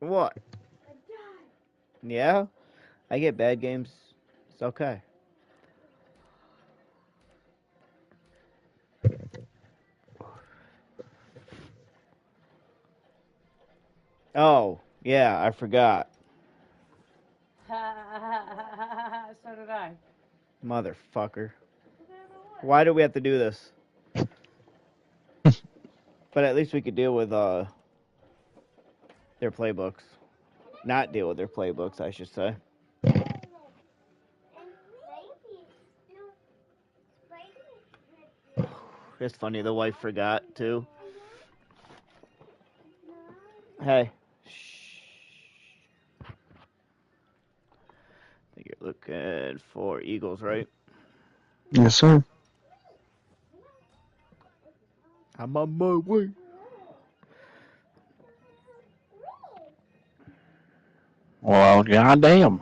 What? Yeah? I get bad games. It's okay. Oh, yeah, I forgot. So did I. Motherfucker. Why do we have to do this? But at least we could deal with their playbooks. Not deal with their playbooks, I should say. It's funny, the wife forgot, too. Hey. Shh. I think you're looking for Eagles, right? Yes, sir. I'm on my way. Well, goddamn.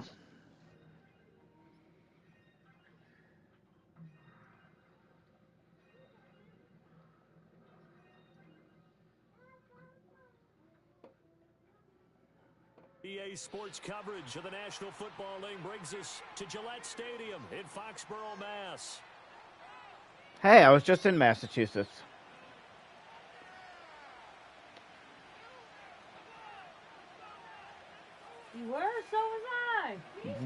EA Sports coverage of the National Football League brings us to Gillette Stadium in Foxborough, Mass. Hey, I was just in Massachusetts. You were? So was I.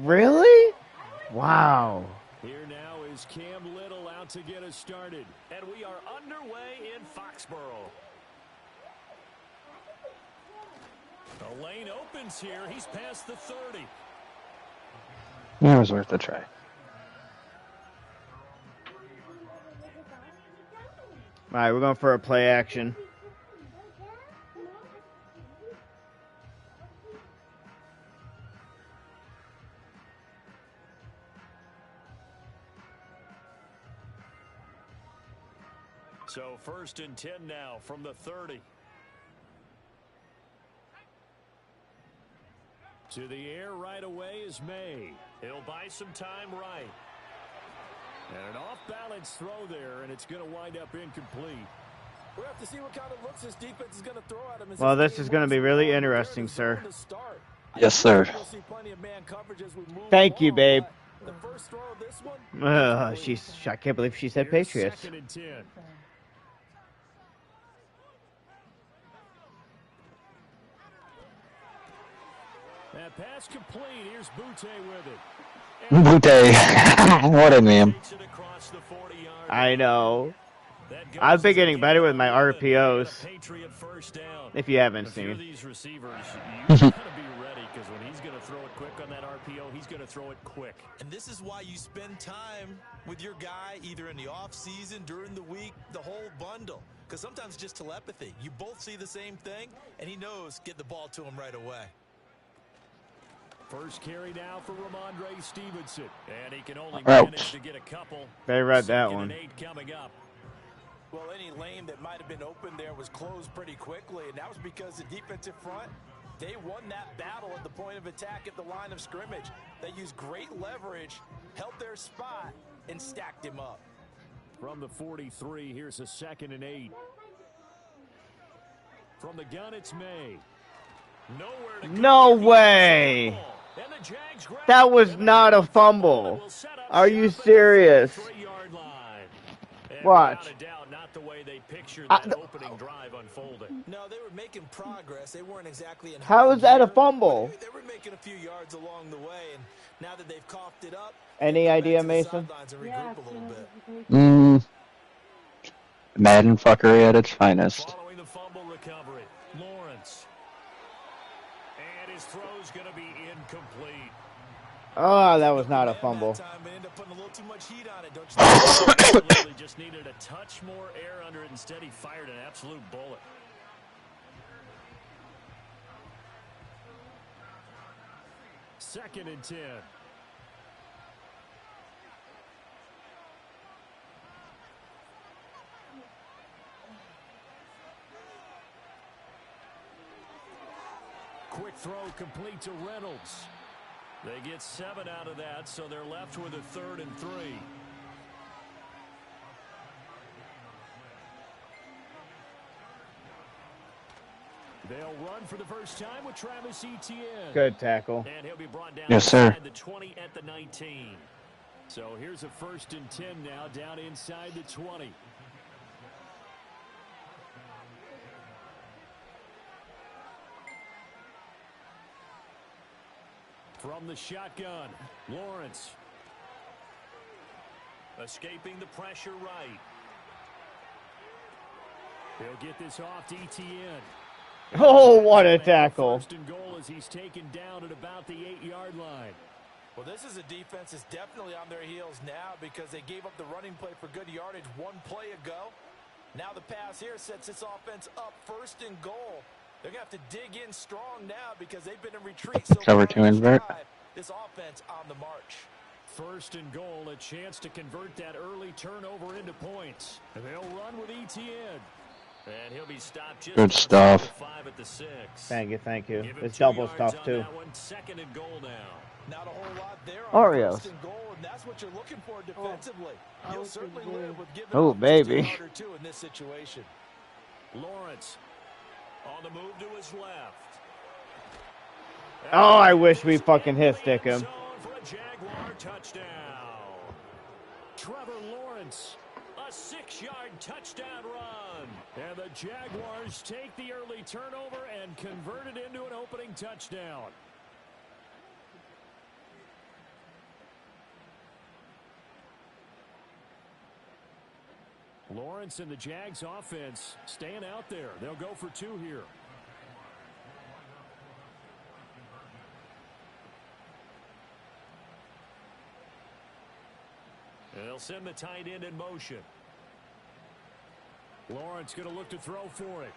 Really? Wow. Here now is Cam Little out to get us started. And we are underway in Foxborough. The lane opens here. He's past the 30. It was worth a try. All right, we're going for a play action. So 1st and 10 now from the 30. To the air right away is May. He'll buy some time right. And an off-balance throw there, and it's going to wind up incomplete. We'll have to see what kind of looks this defense is going to throw at him. Well, this is going to be really interesting, sir. Yes, sir. Thank you, babe. The first throw of this one, I can't believe she said Patriots. 2nd and 10. That pass complete. Here's Butte with it. Butte. What a name. I know. I've been getting better with my RPOs. If you haven't seen. These receivers, you gotta be ready, because when he's gonna throw it quick on that RPO, he's gonna throw it quick. And this is why you spend time with your guy, either in the off season, during the week, the whole bundle. Because sometimes it's just telepathy. You both see the same thing, and he knows get the ball to him right away. First carry now for Ramondre Stevenson, and he can only manage to get a couple. They read that one. 2nd and 8 coming up. Well, any lane that might have been open there was closed pretty quickly, and that was because the defensive front, they won that battle at the point of attack at the line of scrimmage. They used great leverage, held their spot, and stacked him up. From the 43, here's a 2nd and 8. From the gun, it's May. Nowhere to go. No way. That was not a fumble. Are you serious? Watch. Not the way they pictured that opening drive unfolding. No, they were making progress. They weren't exactly in. How is that a fumble? They were making a few yards along the way, and now that they've coughed it up. Any idea, Mason? Madden fuckery at its finest. Following the fumble recovery, Lawrence. And his throw's going to be incomplete. Oh, that was not a fumble. Just needed a touch more air under it. Instead, he fired an absolute bullet. Second and 10. Quick throw complete to Reynolds. They get 7 out of that, so they're left with a 3rd and 3. They'll run for the first time with Travis Etienne. Good tackle. And he'll be brought down Yes, sir. inside the 20 at the 19. So here's a 1st and 10 now down inside the 20. From the shotgun, Lawrence. Escaping the pressure right. He'll get this off to Etienne. Oh, what a tackle. 1st and goal as he's taken down at about the 8-yard line. Well, this is a defense that's definitely on their heels now because they gave up the running play for good yardage one play ago. Now the pass here sets this offense up 1st and goal. They're going to have to dig in strong now because they've been in retreat. So Cover 2 invert. this offense on the march. 1st and goal, a chance to convert that early turnover into points. And they'll run with Etienne. And he'll be stopped just Good stuff. 5 at the 6. Thank you, thank you. Give him It's 2 double yards stuff, on too. that one. 2nd and goal now. Not a whole lot there on Oreos. 1st and goal, and that's what you're looking for defensively. You'll certainly live with giving Oh, up baby. just a yard or two in this situation. Lawrence on the move to his left. Oh, I wish we fucking hit stick him. Zone for a Jaguar touchdown. Trevor Lawrence, a 6-yard touchdown run. And the Jaguars take the early turnover and convert it into an opening touchdown. Lawrence and the Jags offense staying out there. They'll go for 2 here. And they'll send the tight end in motion. Lawrence going to look to throw for it.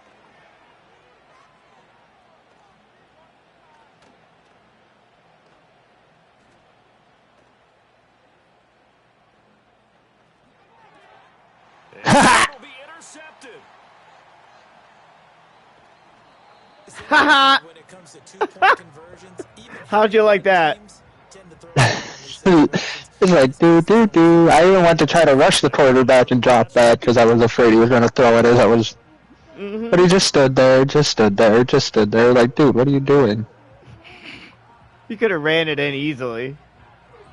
And will be intercepted. Haha. When it comes to 2-point conversions, even How'd you like that? teams tend to throw it in these situations. It's like, do. I even went to try to rush the quarterback and drop back because I was afraid he was going to throw it as I was. Mm-hmm. But he just stood there. Like, dude, what are you doing? You could have ran it in easily.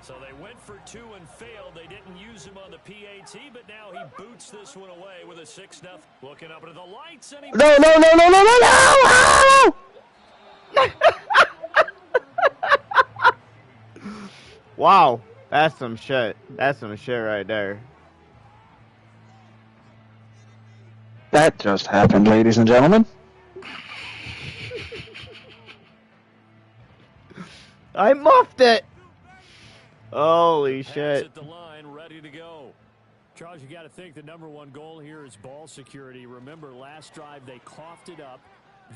So they went for 2 and failed. They didn't use him on the PAT, but now he boots this one away with a 6-0. Looking up into the lights, and he No! Wow. That's some shit. That's some shit right there. That just happened, ladies and gentlemen. I muffed it. Holy pass shit. at the line, ready to go. Charles, you got to think the #1 goal here is ball security. Remember, last drive they coughed it up,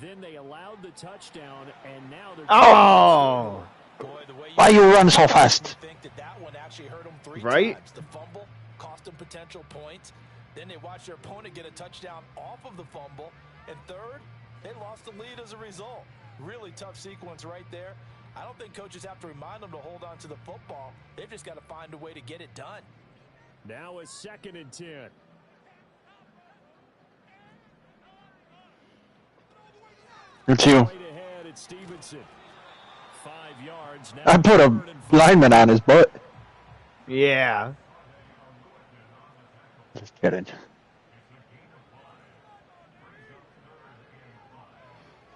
then they allowed the touchdown, and now they're. Oh. Boy, the way Why you run so fast? Think that one actually hurt them 3 Right? times. The fumble cost them potential points. Then they watched their opponent get a touchdown off of the fumble. And third, they lost the lead as a result. Really tough sequence right there. I don't think coaches have to remind them to hold on to the football. They've just got to find a way to get it done. Now a 2nd and 10. It's you. Right ahead at Stevenson. 5 yards. Now I put a 3rd and 5. lineman on his butt. Yeah. Just kidding.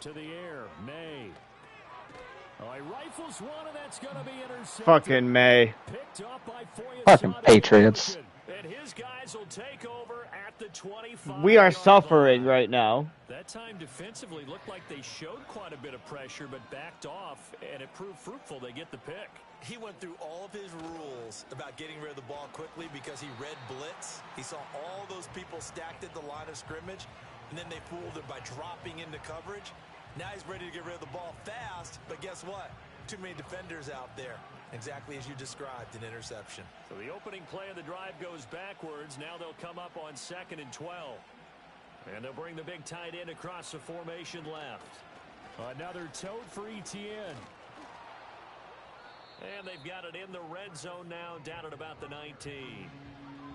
To the air, May. Oh, he rifles one, and that's going to be intercepted. Fucking May. Picked up by Fucking Patriots. And his guys will take over at the 25. We are suffering right now. That time defensively looked like they showed quite a bit of pressure, but backed off, and it proved fruitful. They get the pick. He went through all of his rules about getting rid of the ball quickly because he read blitz. He saw all those people stacked at the line of scrimmage, and then they fooled him by dropping into coverage. Now he's ready to get rid of the ball fast, but guess what? Too many defenders out there. Exactly as you described, an interception. So the opening play of the drive goes backwards. Now they'll come up on 2nd and 12. And they'll bring the big tight end across the formation left. Another tote for Etienne. And they've got it in the red zone now, down at about the 19.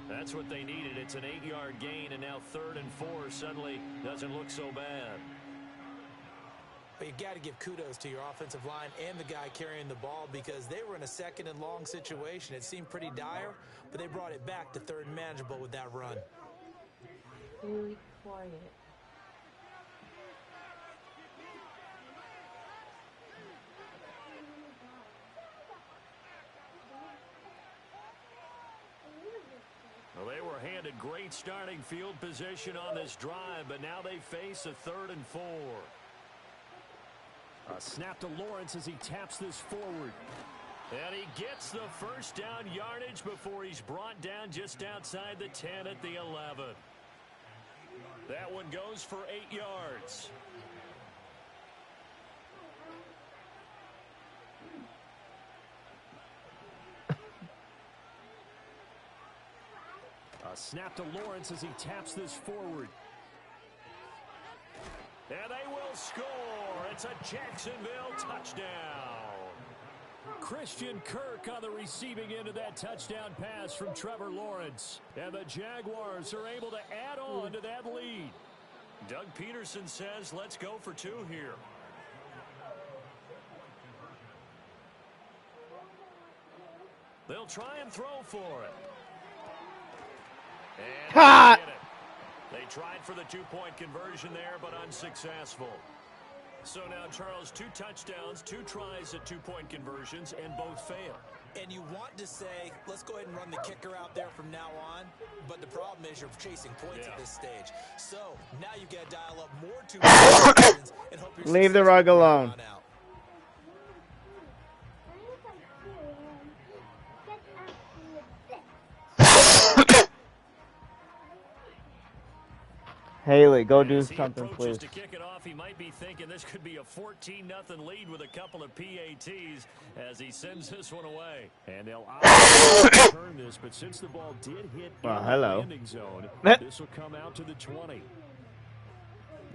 That's what they needed. It's an 8-yard gain, and now 3rd and 4 suddenly doesn't look so bad. But you got to give kudos to your offensive line and the guy carrying the ball because they were in a second and long situation. It seemed pretty dire, but they brought it back to third and manageable with that run. Be quiet. Well, they were handed great starting field position on this drive, but now they face a 3rd and 4. A snap to Lawrence as he taps this forward. And he gets the first down yardage before he's brought down just outside the 10 at the 11. That one goes for 8 yards. A snap to Lawrence as he taps this forward. And they will score. It's a Jacksonville touchdown. Christian Kirk on the receiving end of that touchdown pass from Trevor Lawrence. And the Jaguars are able to add on to that lead. Doug Peterson says, let's go for 2 here. They'll try and throw for it. And they tried for the 2-point conversion there, but unsuccessful. So now, Charles, 2 touchdowns, 2 tries at 2-point conversions, and both failed. And you want to say, let's go ahead and run the kicker out there from now on, but the problem is you're chasing points at this stage. So now you got to dial up more 2-point conversions and hope you're Leave the rug alone. Haley, go do something, please. To kick it off, he might be thinking this could be a 14-0 lead with a couple of PATs as he sends this one away. And they'll obviously turn this, but since the ball did hit the landing zone, this will come out to the 20.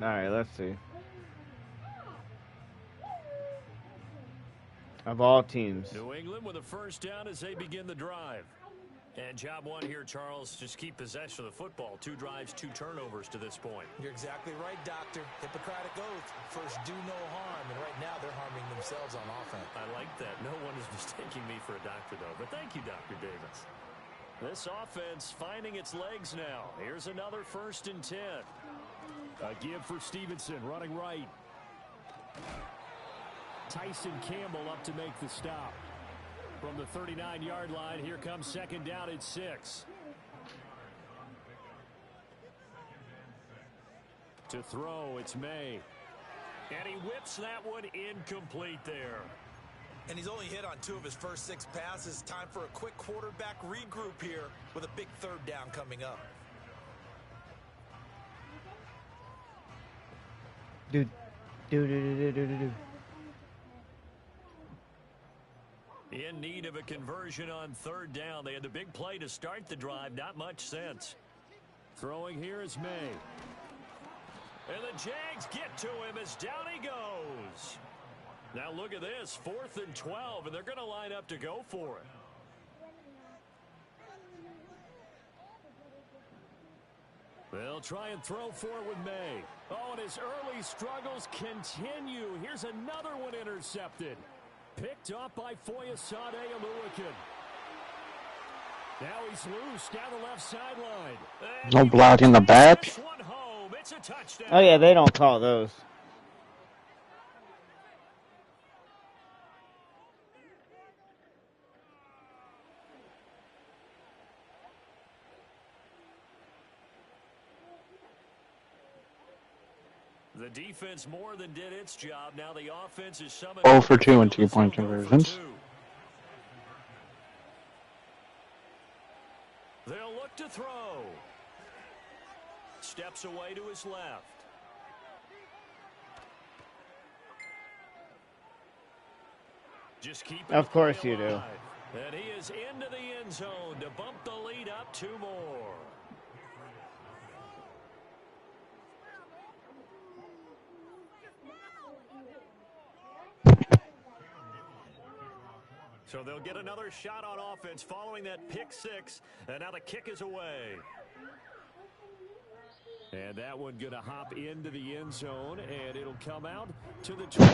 All right, let's see. Of all teams. New England with a first down as they begin the drive. And job 1 here, Charles, just keep possession of the football. 2 drives, 2 turnovers to this point. You're exactly right, Doctor. Hippocratic oath. First, do no harm. And right now, they're harming themselves on offense. I like that. No one is mistaking me for a doctor, though. But thank you, Dr. Davis. This offense finding its legs now. Here's another 1st and 10. A give for Stevenson, running right. Tyson Campbell up to make the stop. From the 39-yard line, here comes 2nd down at 6. To throw, it's May. And he whips that one incomplete there. And he's only hit on 2 of his first 6 passes. Time for a quick quarterback regroup here with a big 3rd down coming up. Do. In need of a conversion on 3rd down. They had the big play to start the drive. Not much sense. Throwing here is May. And the Jags get to him as down he goes. Now look at this. 4th and 12, and they're going to line up to go for it. They'll try and throw for it with May. Oh, and his early struggles continue. Here's another one intercepted. Picked up by Foyesade Aluakin. Now he's loose down the left sideline. No block in the back. Oh, yeah, they don't call those. The defense more than did its job. Now the offense is summoned. 0 for 2 and 2-point conversions. They'll look to throw. Steps away to his left. Just keep it. Of course you do. And he is into the end zone to bump the lead up 2 more. So they'll get another shot on offense following that pick 6, and now the kick is away. And that one going to hop into the end zone, and it'll come out to the 20.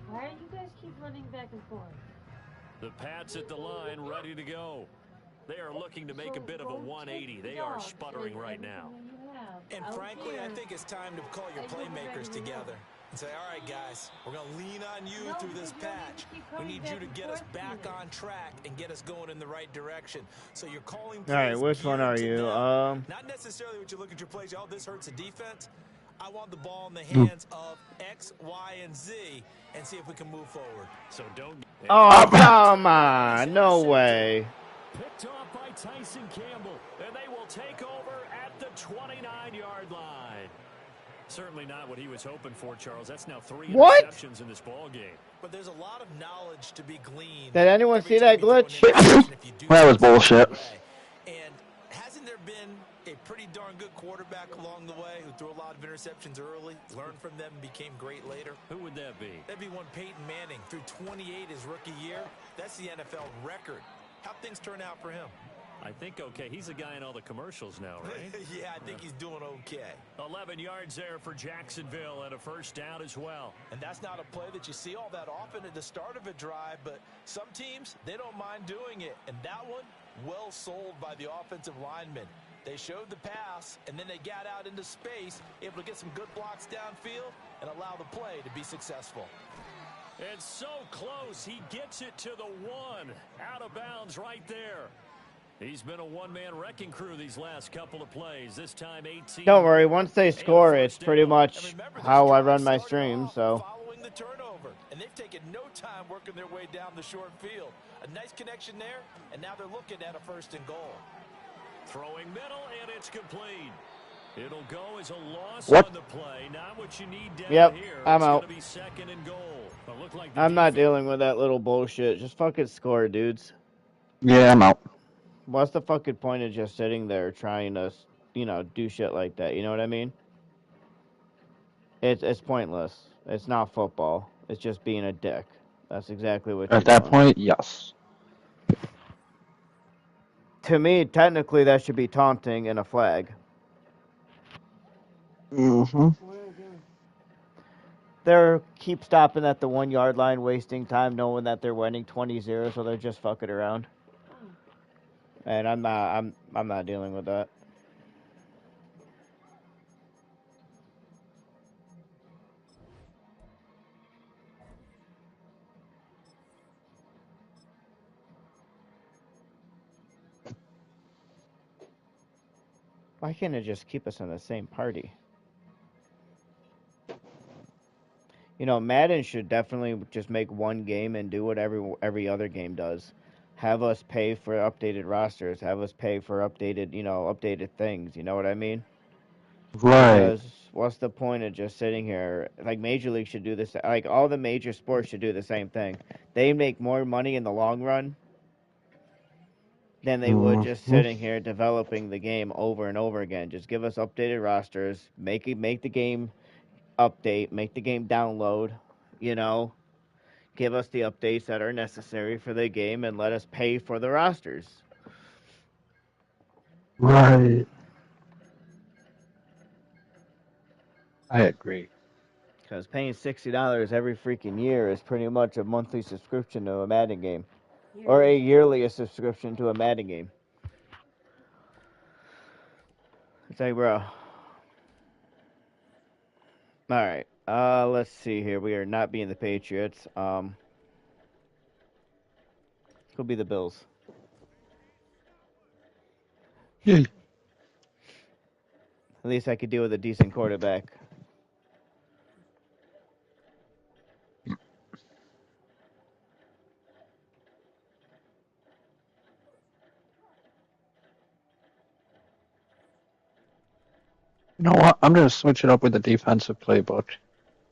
Why do you guys keep running back and forth? The Pats at the line, ready to go. They are looking to make a bit of a 180. They are sputtering right now. And frankly, I think it's time to call your playmakers together and say, all right, guys, we're going to lean on you through this patch. We need you to get us back on track and get us going in the right direction. So you're calling plays. All right, which one are you? Not necessarily what you look at your plays. Oh, this hurts the defense. I want the ball in the hands of X, Y, and Z and see if we can move forward. So don't. Oh, come on. No way. Picked off by Tyson Campbell, and they will take over at the 29-yard line. Certainly not what he was hoping for, Charles. That's now 3 interceptions in this ball game. But there's a lot of knowledge to be gleaned. Did anyone see that glitch? That was bullshit. And hasn't there been a pretty darn good quarterback along the way who threw a lot of interceptions early, learned from them, and became great later? Who would that be? That'd be one Peyton Manning. Threw 28 his rookie year. That's the NFL record. How'd things turn out for him? I think okay. He's a guy in all the commercials now, right? Yeah, I think he's doing okay. 11 yards there for Jacksonville and a first down as well. And that's not a play that you see all that often at the start of a drive, but some teams, they don't mind doing it. And that one, well sold by the offensive lineman. They showed the pass, and then they got out into space, able to get some good blocks downfield and allow the play to be successful. It's so close. He gets it to the 1. Out of bounds right there. He's been a one-man wrecking crew these last couple of plays. This time 18. Don't worry. Once they score, it's pretty much how I run my stream. So. Following the turnover, and they've taken no time working their way down the short field. A nice connection there, and now they're looking at a 1st and goal. Throwing middle, and it's complete. It'll go as a loss on the play. Not what you need down here. I'm out. It's going to be 2nd and goal. Look like I'm not dealing with that little bullshit. Just fucking score, dudes. Yeah, I'm out. What's the fucking point of just sitting there trying to, do shit like that? You know what I mean? It's pointless. It's not football. It's just being a dick. That's exactly what you're doing. At that point, yes. To me, technically, that should be taunting and a flag. Mm-hmm. They keep stopping at the 1 yard line, wasting time, knowing that they're winning 20-0, so they're just fucking around. And I'm not dealing with that. Why can't it just keep us in the same party? Madden should definitely just make one game and do what every other game does. Have us pay for updated rosters. Have us pay for updated things. You know what I mean? Right. Because what's the point of just sitting here? Like, Major League should do this. Like, all the major sports should do the same thing. They make more money in the long run than they would just sitting here developing the game over and over again. Just give us updated rosters. Make the game update. Make the game download. Give us the updates that are necessary for the game and let us pay for the rosters. Right. I agree. Because paying $60 every freaking year is pretty much a monthly subscription to a Madden game. Or a yearly subscription to a Madden game. It's like, bro. Alright. Let's see here. We are not being the Patriots. Could be the Bills. Yeah. At least I could deal with a decent quarterback. You know what? I'm going to switch it up with the defensive playbook.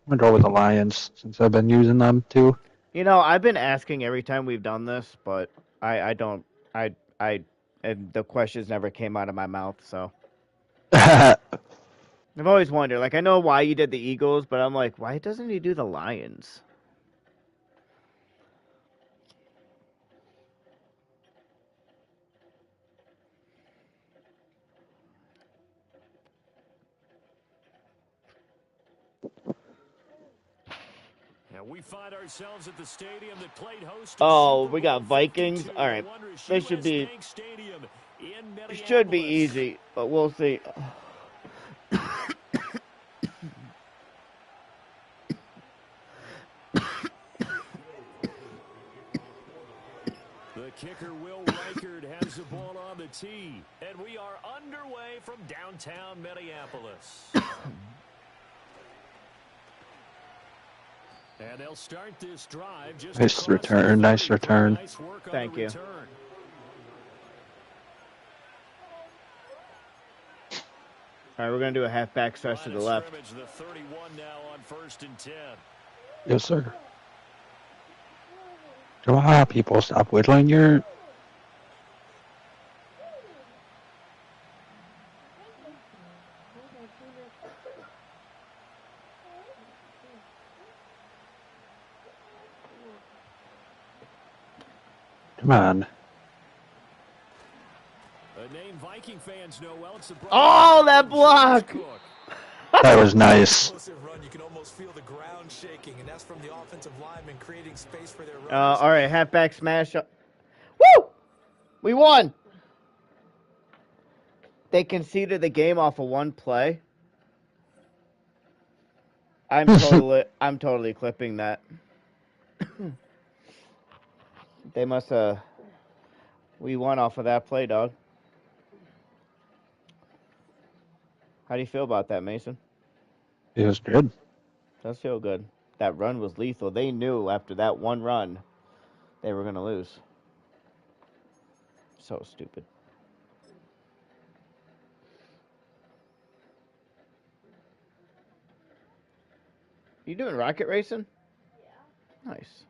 I'm going to go with the Lions since I've been using them too. I've been asking every time we've done this, but and the questions never came out of my mouth, so. I've always wondered. Like, I know why you did the Eagles, but I'm like, why doesn't he do the Lions? And we find ourselves at the stadium that played host to Oh, Super we got Bowl Vikings. 52, All the right, wondrous this should U.S. be Bank Stadium in should be Minneapolis. easy, but we'll see. The kicker, Will Reichard, has the ball on the tee. And we are underway from downtown Minneapolis. And they'll start this drive just Nice across return, the nice 30. return. Nice work on Thank the you. return. All right, we're gonna do a halfback stretch to Line the of left. scrimmage, the 31 now on 1st and 10. Yes, sir. Come on, people, stop whittling your... Come on. A name Viking fans know well. It's the Oh, that block! That was nice. Explosive run, you can almost feel the ground shaking, and that's from the offensive lineman creating space for their runners. All right, halfback smash up. Woo! We won. They conceded the game off of one play. I'm totally clipping that. They must we won off of that play, dog. How do you feel about that, Mason? It was good. Does feel good. That run was lethal. They knew after that one run they were gonna lose. So stupid. You doing rocket racing? Yeah. Nice.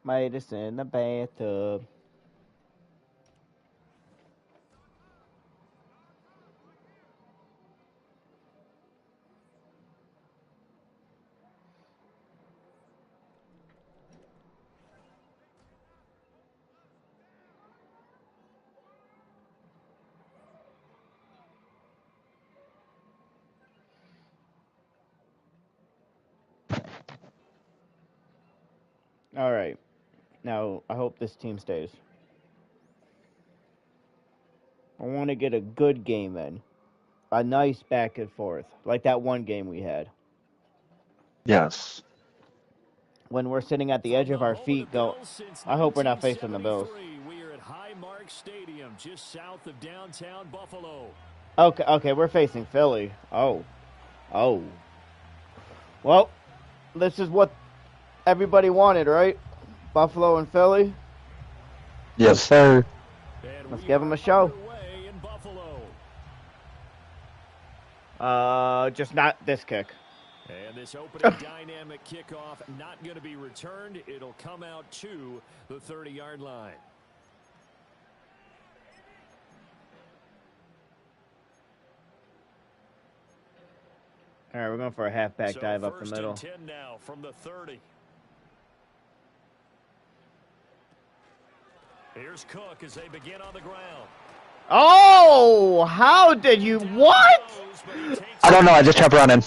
Made us in the bathtub. All right. Now, I hope this team stays. I want to get a good game in. A nice back and forth. Like that one game we had. Yes. When we're sitting at the edge of our feet, I hope we're not facing the Bills. We are at Highmark Stadium, just south of downtown Buffalo. Okay, we're facing Philly. Oh. Well, this is what everybody wanted, right? Buffalo and Philly. Yes, sir. Let's give them a show. Just not this kick. And this opening dynamic kickoff not going to be returned. It'll come out to the 30-yard line. All right, we're going for a halfback dive up the middle. 1st and 10 now from the 30. Here's Cook as they begin on the ground. Oh, how did you what? I don't know. I just kept running.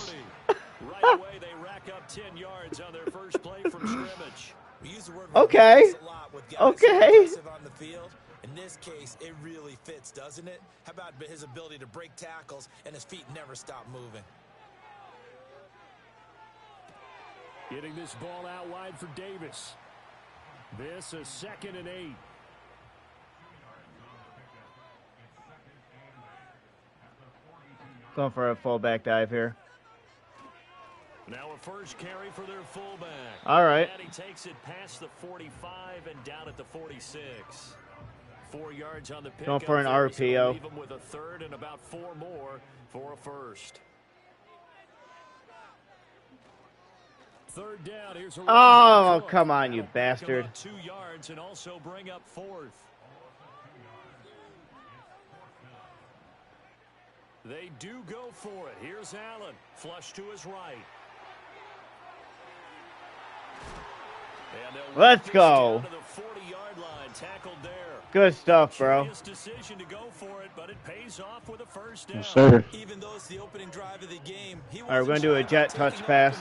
Right away, they rack up 10 yards on their first play from scrimmage. We use the word okay. a lot with guys okay. on the field. In this case, it really fits, doesn't it? How about his ability to break tackles and his feet never stop moving? Getting this ball out wide for Davis. This a 2nd and 8. Going for a fullback dive here. Now a first carry for their fullback. All right. And he takes it past the 45 and down at the 46. 4 yards on the pick. Going for an RPO. Leave him with a third and about 4 more for a first. Third down. Here's a oh, come on, you bastard. 2 yards and also bring up fourth. They do go for it. Here's Allen. Flush to his right. Let's go. To the 40-yard line, tackled there. Good stuff, bro. Decision to go for it, but it pays off with a first down. Yes, sir. Even though it's the opening drive of the game, all right, we're going to do a jet touch pass.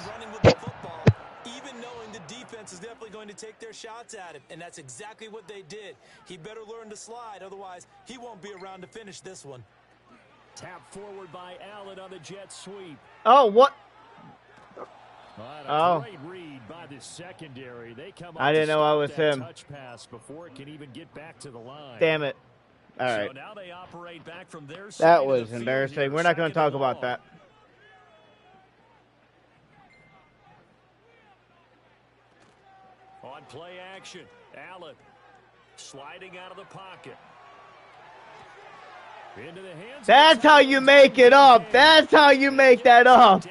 Even knowing the defense is definitely going to take their shots at him, and that's exactly what they did. He better learn to slide, otherwise he won't be around to finish this one. Tap forward by Allen on the jet sweep. Oh, what? Oh. Great read by the secondary. They come I didn't know I was him. Touch pass before it can even get back to the line. Damn it. All right. So now they operate back from their side. That was embarrassing. We're not going to talk about that. On play action, Allen sliding out of the pocket. Into the hands. That's how you make it up. That's how you make that up.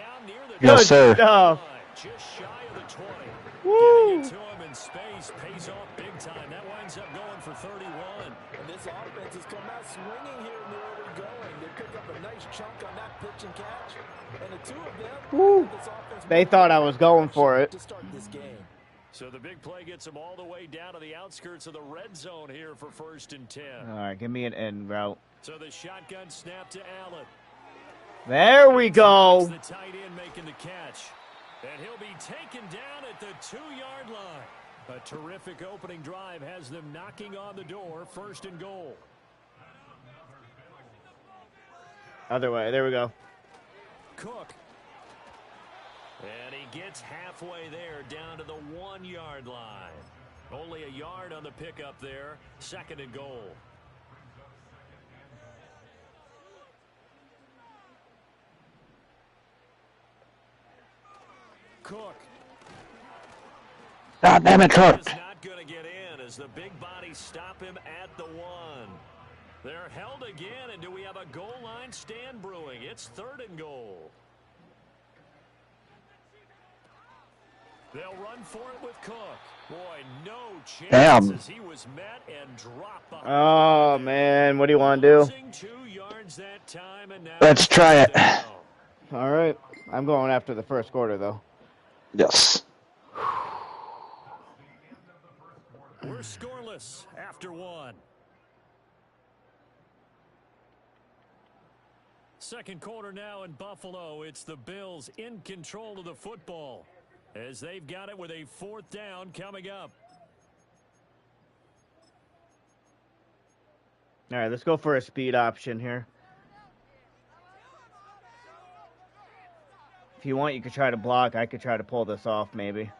Yes, sir. Stuff. Just shy of the 20. Woo. Getting it to him in space pays off big time. That winds up going for 31. And this offense has come out swinging here in the early going. They pick up a nice chunk on that pitch and catch. And the two of them, Woo. this offense They thought I was going for it. to start this game. So the big play gets them all the way down to the outskirts of the red zone here for 1st and 10. All right, give me an end route. So the shotgun snap to Allen. There we go. The tight end making the catch. And he'll be taken down at the 2-yard line. A terrific opening drive has them knocking on the door. 1st and goal. Other way. There we go. Cook. And he gets halfway there down to the 1-yard line. Only a yard on the pickup there. 2nd and goal. Cook. God damn it, Cook. Is not going to get in as the big bodies stop him at the 1. They're held again, and do we have a goal line stand brewing? It's 3rd and goal. They'll run for it with Cook. Boy, no chance. Damn. As he was met and dropped behind. Oh, man. What do you want to do? Losing 2 yards that time, and now Let's try it. All right. I'm going after the first quarter, though. Yes. We're scoreless after 1. Second quarter now in Buffalo. It's the Bills in control of the football as they've got it with a 4th down coming up. All right, let's go for a speed option here. If you want, you could try to block. I could try to pull this off, maybe.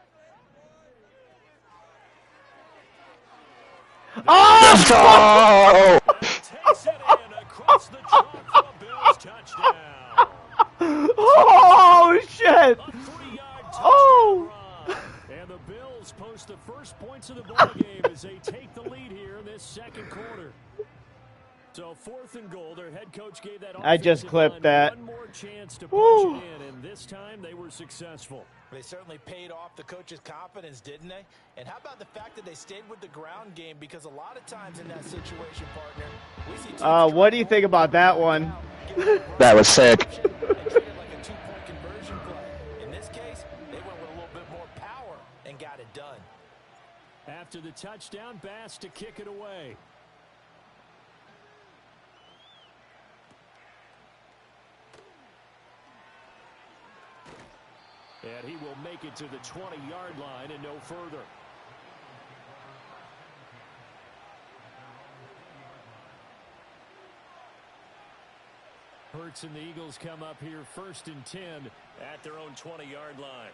Oh! Takes it in across the top for a Bills touchdown. Oh, shit! A 3-yard touchdown Oh! run. And the Bills post the first points of the ball game as they take the lead here in this second quarter. So 4th and goal, their head coach gave that I just clipped that. one more chance to Woo. punch it in, and this time they were successful. They certainly paid off the coach's confidence, didn't they? And how about the fact that they stayed with the ground game? Because a lot of times in that situation, partner, we see teams What do you think about that one? That was sick. and treat it like a 2-point conversion play. In this case, they went with a little bit more power and got it done. After the touchdown, Bass to kick it away. And he will make it to the 20-yard line and no further. Hurts and the Eagles come up here 1st and 10 at their own 20-yard line.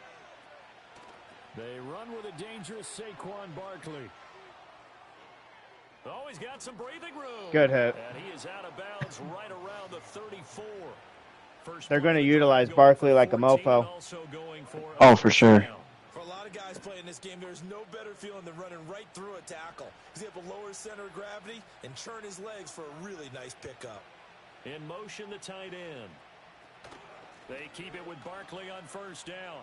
They run with a dangerous Saquon Barkley. Oh, he's got some breathing room. Good hit. And he is out of bounds right around the 34. First They're play going to of the drive utilize going Barkley for like a 14 and mofo. also going for a Oh, for first sure. down. For a lot of guys playing this game, there's no better feeling than running right through a tackle. He's able to lower his center of gravity and churn his legs for a really nice pickup. In motion, the tight end. They keep it with Barkley on first down.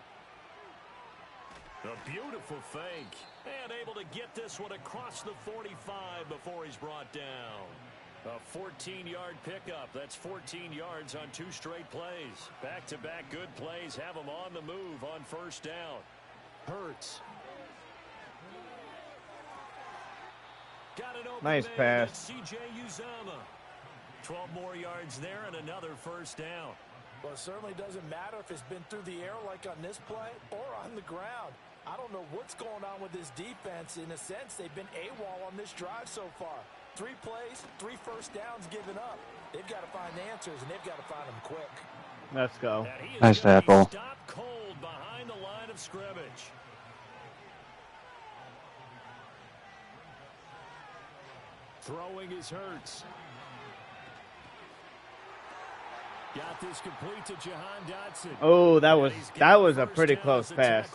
A beautiful fake. And able to get this one across the 45 before he's brought down. A 14-yard pickup. That's 14 yards on 2 straight plays. Back-to-back good plays have him on the move on first down. Hurts. Got an open Nice man. pass. That's C.J. Uzama. 12 more yards there and another first down. Well, it certainly doesn't matter if it's been through the air like on this play or on the ground. I don't know what's going on with this defense. In a sense, they've been AWOL on this drive so far. 3 plays, 3 first downs given up. They've got to find answers, and they've got to find them quick. Let's go. Nice tackle. Stopped cold behind the line of scrimmage. Throwing is Hurts. Got this complete to Jahan Dotson. Oh, that was a pretty close pass.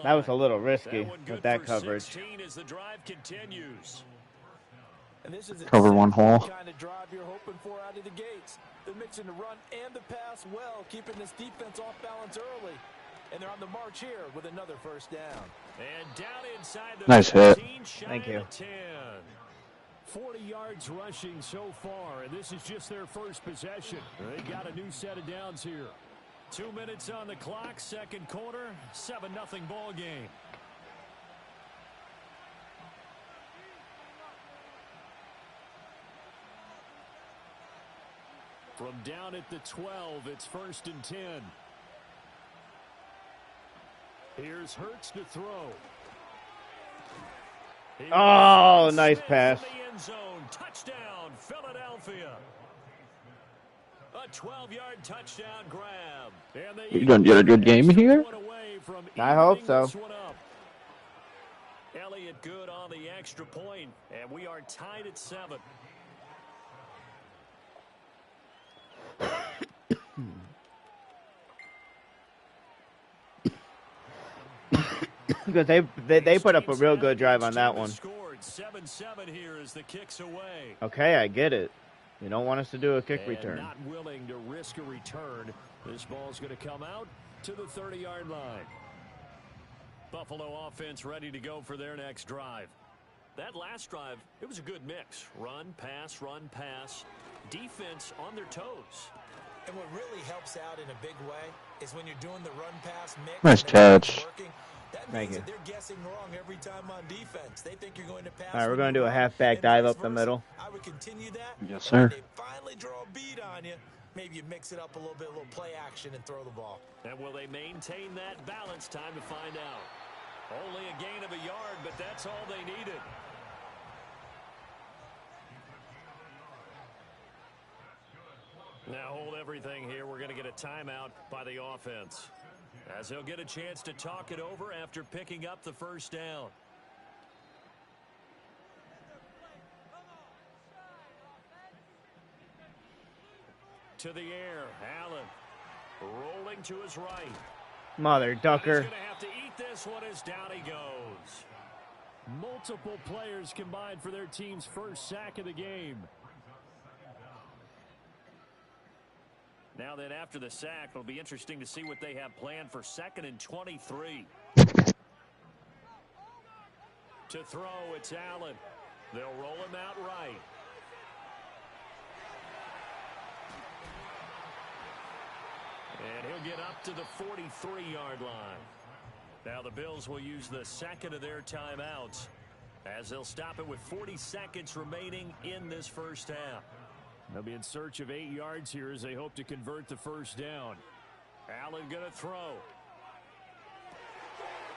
That was a little risky with that coverage. As the drive continues. And this is Cover one exactly hole. the kind of drive you're hoping for out of the gates. They're mixing the run and the pass well, keeping this defense off balance early. And they're on the march here with another first down. And down inside the Nice hit. 15, Thank you. 10. 40 yards rushing so far, and this is just their first possession. They got a new set of downs here. 2 minutes on the clock, second quarter, 7-0 ball game. From down at the 12, it's 1st and 10. Here's Hurts to throw. Oh, nice pass. The end zone. Touchdown, Philadelphia. A 12-yard touchdown grab. And You gonna get a good game here? I hope so. Elliott good on the extra point, and we are tied at 7. Because they put up a real good drive on that one. 7-7 here as the kicks away. Okay, I get it. You don't want us to do a kick And return. not willing to risk a return. This ball's going to come out to the 30-yard line. Buffalo offense ready to go for their next drive. That last drive, it was a good mix. Run, pass, defense on their toes. And what really helps out in a big way is when you're doing the run-pass mix. Nice catch. Working, that Thank means you. that they're guessing wrong every time on defense. They think you're going to pass. All right, we're when going to do you a run, halfback and dive vice up the versa. middle. I would continue that. Yes, and sir. when they finally draw a beat on you, maybe you mix it up a little bit, a little play action, and throw the ball. And will they maintain that balance? Time to find out. Only a gain of a yard, but that's all they needed. Now hold everything here. We're going to get a timeout by the offense, as they'll get a chance to talk it over after picking up the first down. To the air, Allen rolling to his right. Mother ducker. He's going to have to eat this one as down he goes. Multiple players combined for their team's first sack of the game. Now then, after the sack, it'll be interesting to see what they have planned for 2nd and 23. To throw, it's Allen. They'll roll him out right. And he'll get up to the 43-yard line. Now the Bills will use the second of their timeouts, as they'll stop it with 40 seconds remaining in this first half. They'll be in search of 8 yards here as they hope to convert the first down. Allen going to throw.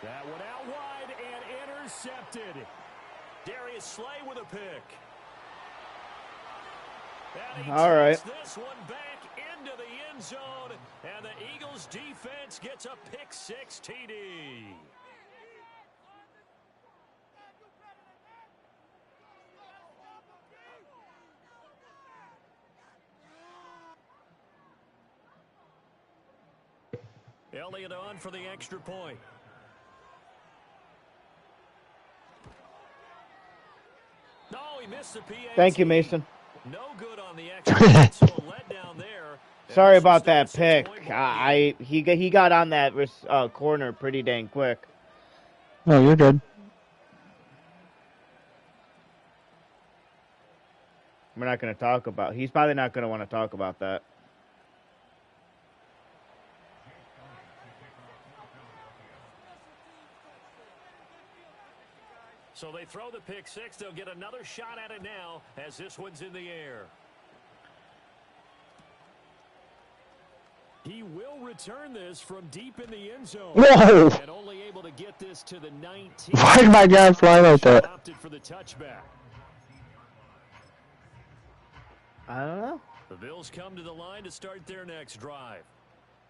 That one out wide and intercepted. Darius Slay with a pick. And he All right. takes this one back into the end zone, and the Eagles defense gets a pick-6 TD. Elliott on for the extra point. No, he missed the PAT. Thank you, Mason. No good on the extra point, so a letdown there. Sorry about that pick. He got on that corner pretty dang quick. No, you're good. We're not going to talk about. He's probably not going to want to talk about that. So they throw the pick six. They'll get another shot at it now as this one's in the air. He will return this from deep in the end zone. Whoa! And only able to get this to the 19. Why did my guy fly like that? Opted for the touchback. I don't know. The Bills come to the line to start their next drive.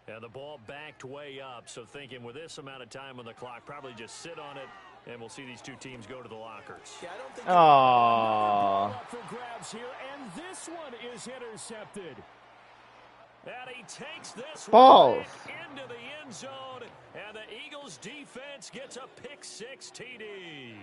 And the ball backed way up. So thinking with this amount of time on the clock, probably just sit on it. And we'll see these two teams go to the lockers. Yeah, I don't think Aww. For grabs here, and this one is intercepted. And he takes this one back into the end zone, and the Eagles defense gets a pick six TD.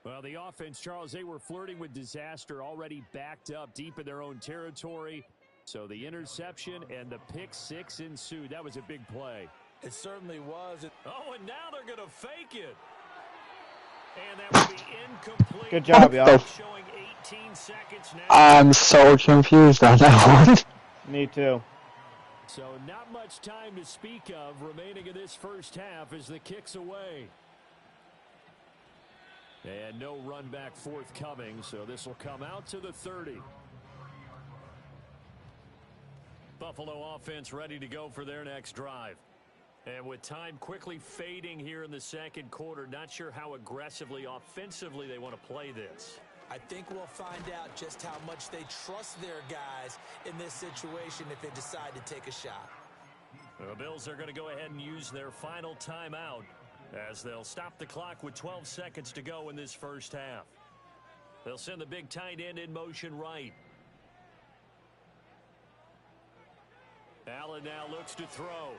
Well, the offense, Charles, they were flirting with disaster, already backed up deep in their own territory. So the interception and the pick six ensued. That was a big play. It certainly was. Oh, and now they're going to fake it. And that would be incomplete. Good job, y'all. Showing 18 seconds now. I'm so confused on that one. Me too. So not much time to speak of remaining in this first half as the kick's away. And no run back forthcoming, so this will come out to the 30. Buffalo offense ready to go for their next drive. And with time quickly fading here in the second quarter, not sure how aggressively, offensively they want to play this. I think we'll find out just how much they trust their guys in this situation if they decide to take a shot. The Bills are going to go ahead and use their final timeout as they'll stop the clock with 12 seconds to go in this first half. They'll send the big tight end in motion right. Allen now looks to throw.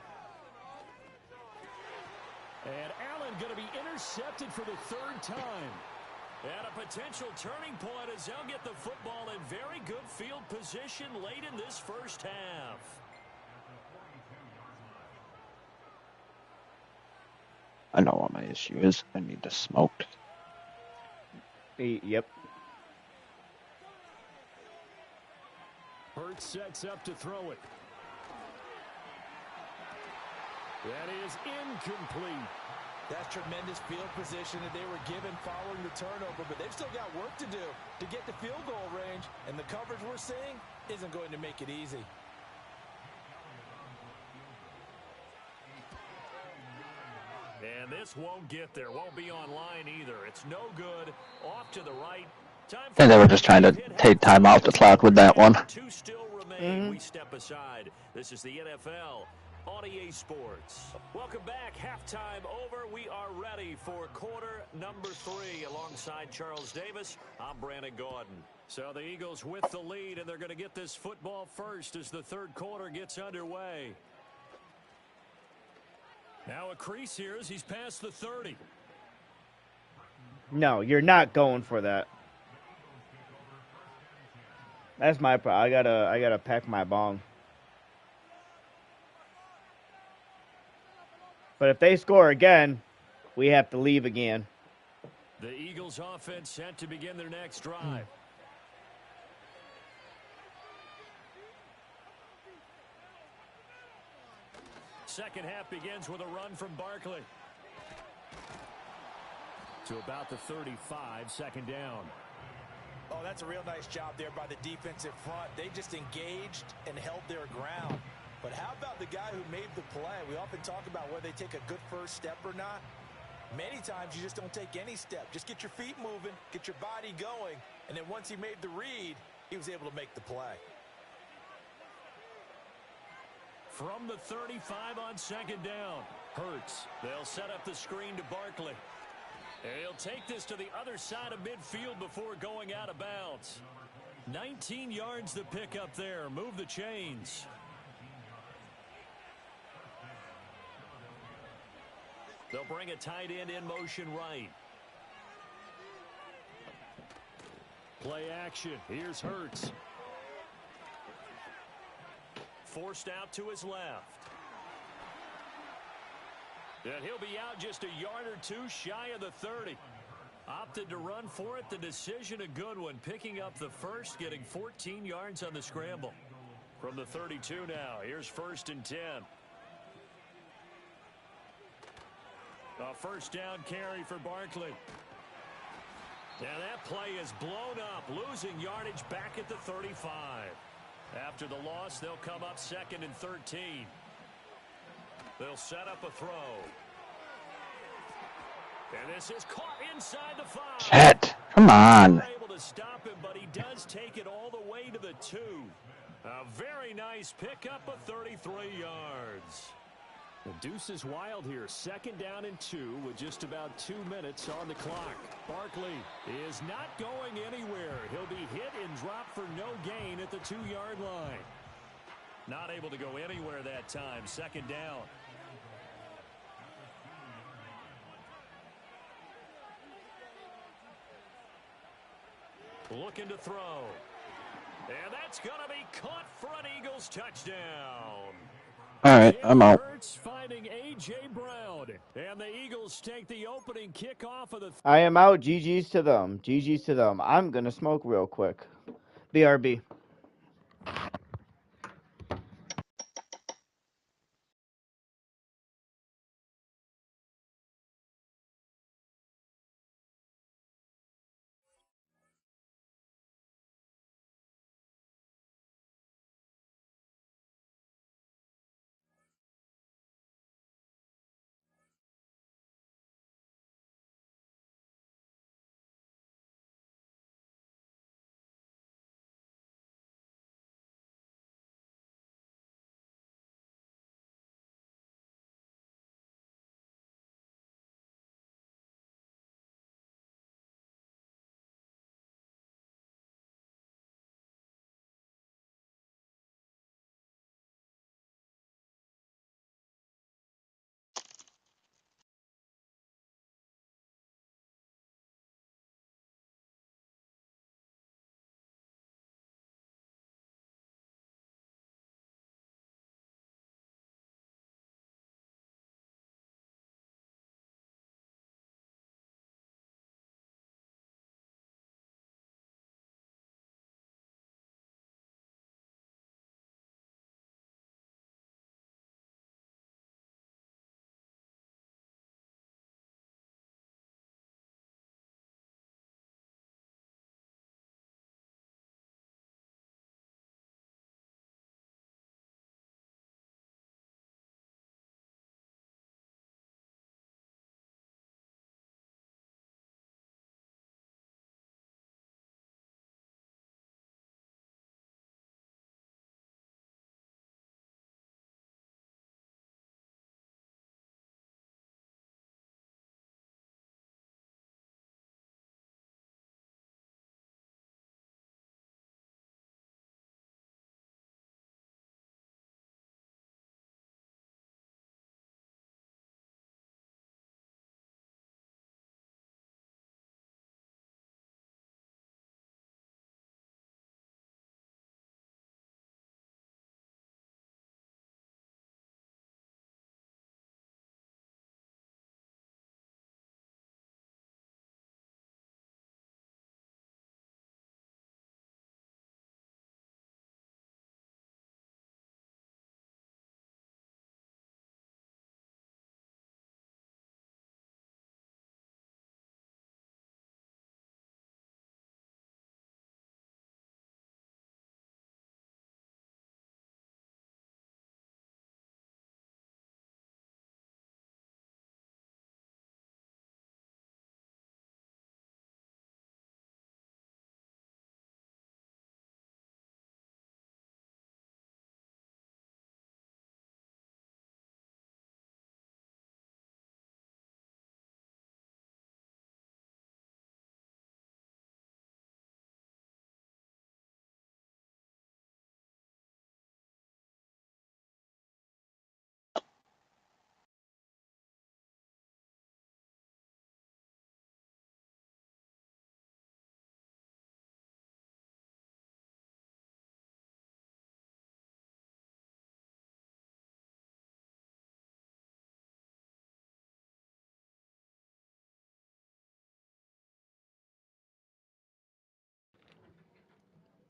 And Allen going to be intercepted for the third time. And a potential turning point as they'll get the football in very good field position late in this first half. I know what my issue is. I need to smoke. Yep. Hurts sets up to throw it. That is incomplete. That's tremendous field position that they were given following the turnover, but they've still got work to do to get to field goal range, and the coverage we're seeing isn't going to make it easy. And this won't get there. Won't be online either. It's no good. Off to the right. Time for And they were just trying to take time off the clock with that one. Two still remain. We step aside. This is the NFL on EA Sports. Welcome back. Halftime over. We are ready for quarter number 3. Alongside Charles Davis, I'm Brandon Gordon. So the Eagles with the lead, and they're going to get this football first as the third quarter gets underway. Now a crease here as he's past the 30. No, you're not going for that. That's my problem. I gotta pack my bong. But if they score again, we have to leave again. The Eagles offense set to begin their next drive. Second half begins with a run from Barkley. To about the 35, second down. Oh, that's a real nice job there by the defensive front. They just engaged and held their ground. But how about the guy who made the play? We often talk about whether they take a good first step or not. Many times you just don't take any step. Just get your feet moving, get your body going, and then once he made the read, he was able to make the play. From the 35 on second down, Hurts. They'll set up the screen to Barkley. And he'll take this to the other side of midfield before going out of bounds. 19 yards to pick up there. Move the chains. They'll bring a tight end in motion right. Play action. Here's Hurts. Forced out to his left. And he'll be out just a yard or two shy of the 30. Opted to run for it. The decision a good one. Picking up the first, getting 14 yards on the scramble. From the 32 now. Here's 1st and 10. A first down carry for Barkley. And that play is blown up, losing yardage back at the 35. After the loss, they'll come up 2nd and 13. They'll set up a throw. And this is caught inside the 5. Shit. Come on. They're able to stop him, but he does take it all the way to the 2. A very nice pickup of 33 yards. The deuce is wild here. 2nd down and 2 with just about 2 minutes on the clock. Barkley is not going anywhere. He'll be hit and dropped for no gain at the 2-yard line. Not able to go anywhere that time. 2nd down. Looking to throw. And that's going to be caught for an Eagles touchdown. All right, I'm out. Hurts finding A.J. Brown. And the Eagles take the opening kickoff of the... I am out. GG's to them. GG's to them. I'm going to smoke real quick. BRB.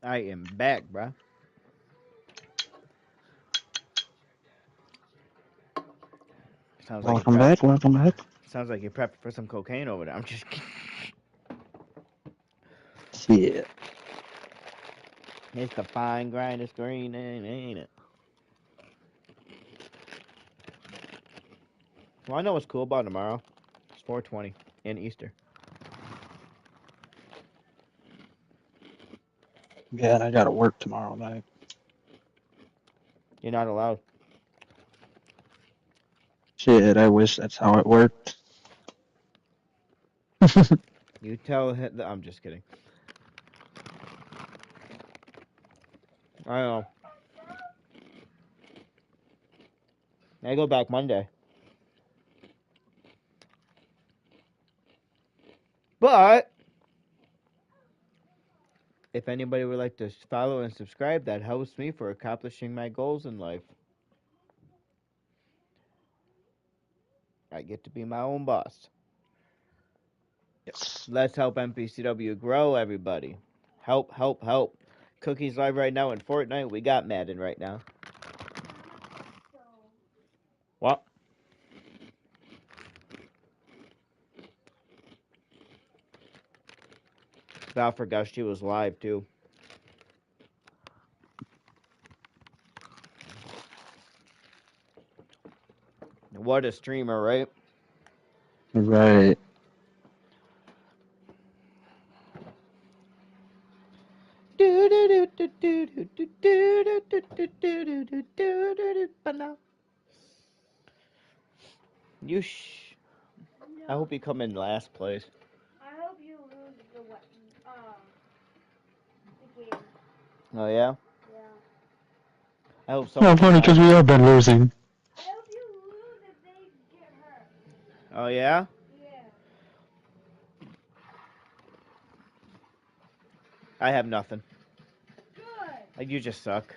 I am back, bruh. Sounds like you Welcome prep. back. Welcome back. Sounds like you're prepping for some cocaine over there. I'm just kidding. Shit. It's the fine grind of green, ain't it? Well, I know what's cool about tomorrow. It's 420 and Easter. Yeah, and I gotta work tomorrow night. You're not allowed. Shit, I wish that's how it worked. You tell him. I'm just kidding. I know. I go back Monday. But if anybody would like to follow and subscribe, that helps me for accomplishing my goals in life. I get to be my own boss. Yes. Let's help MPCW grow, everybody. Help, help, help. Cookies live right now in Fortnite. We got Madden right now. What? Val forgot she was live too. What a streamer, right? Right. You I hope you come in last place. I hope you lose the game. Oh yeah? Yeah. I hope Oh, someone funny because we have been losing. I hope you lose if they get hurt. Oh yeah? Yeah. I have nothing. Good. You just suck.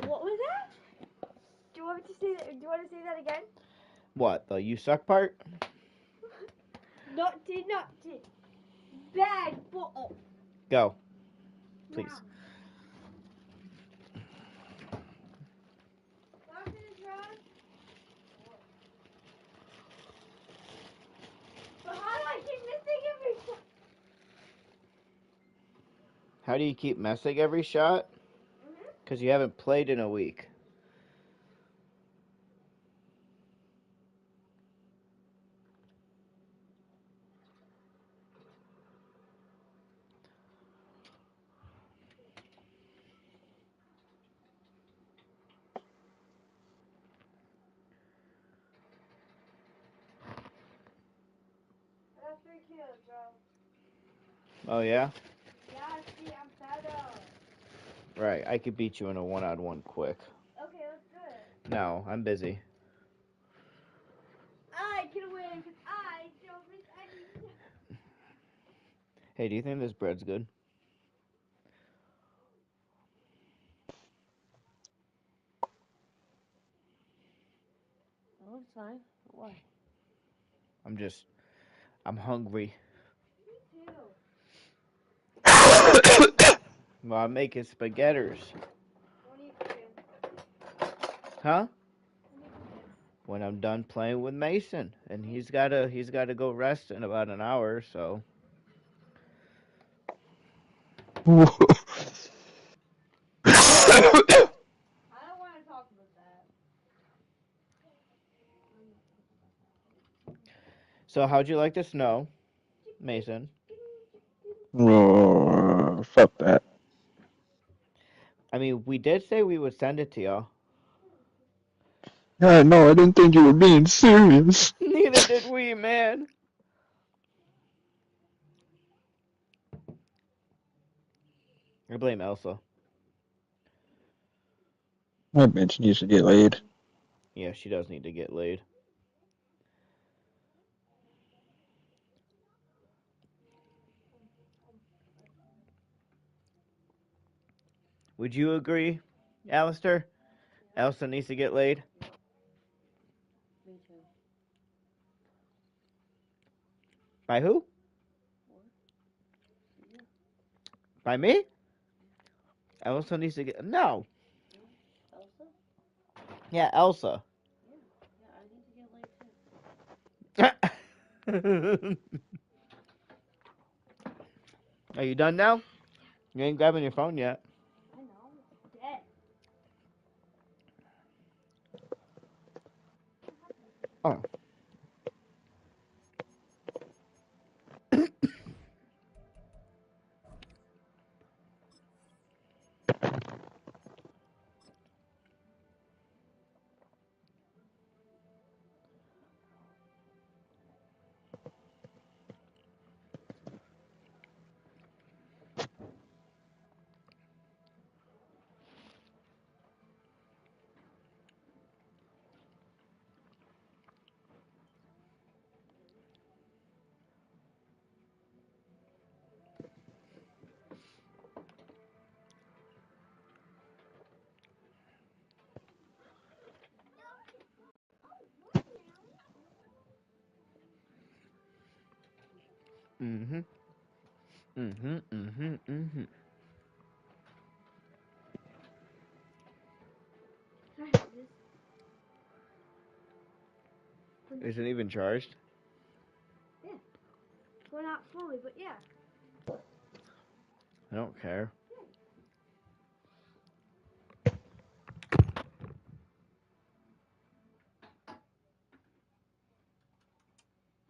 What was that? Do you want me to say that? Do you want to say that again? What, the you suck part? Not to. Bad football. Go. Please. But how do I keep missing every shot? How do you keep missing every shot? Because you haven't played in a week. I got 3 kills, bro. Oh yeah? Yeah, see, I'm better. Right, I could beat you in a one-on-one quick. Okay, let's do it. No, I'm busy. I can win because I don't miss any. Hey, do you think this bread's good? Oh, it's fine. Why? I'm hungry. Me too. Well, I'm making spaghettis. When are you cooking? Huh? When are you cooking? When I'm done playing with Mason. And he's gotta go rest in about an hour, so. I don't want to talk about that. So how'd you like the snow, Mason? Oh, fuck that. I mean, we did say we would send it to y'all. Yeah, no, I didn't think you were being serious. Neither did we, man. I blame Elsa. That bitch needs to get laid. Yeah, she does need to get laid. Would you agree, Alistair? Elsa needs to get laid? Me too. By who? By me? Elsa needs to get no. Elsa? Yeah, Elsa. Yeah, I need to get light too. Are you done now? You ain't grabbing your phone yet. I know, it's dead. Oh. Mhm. Mhm. Mhm. Mhm. I have this. Is it even charged? Yeah. Well, not fully, but yeah. I don't care.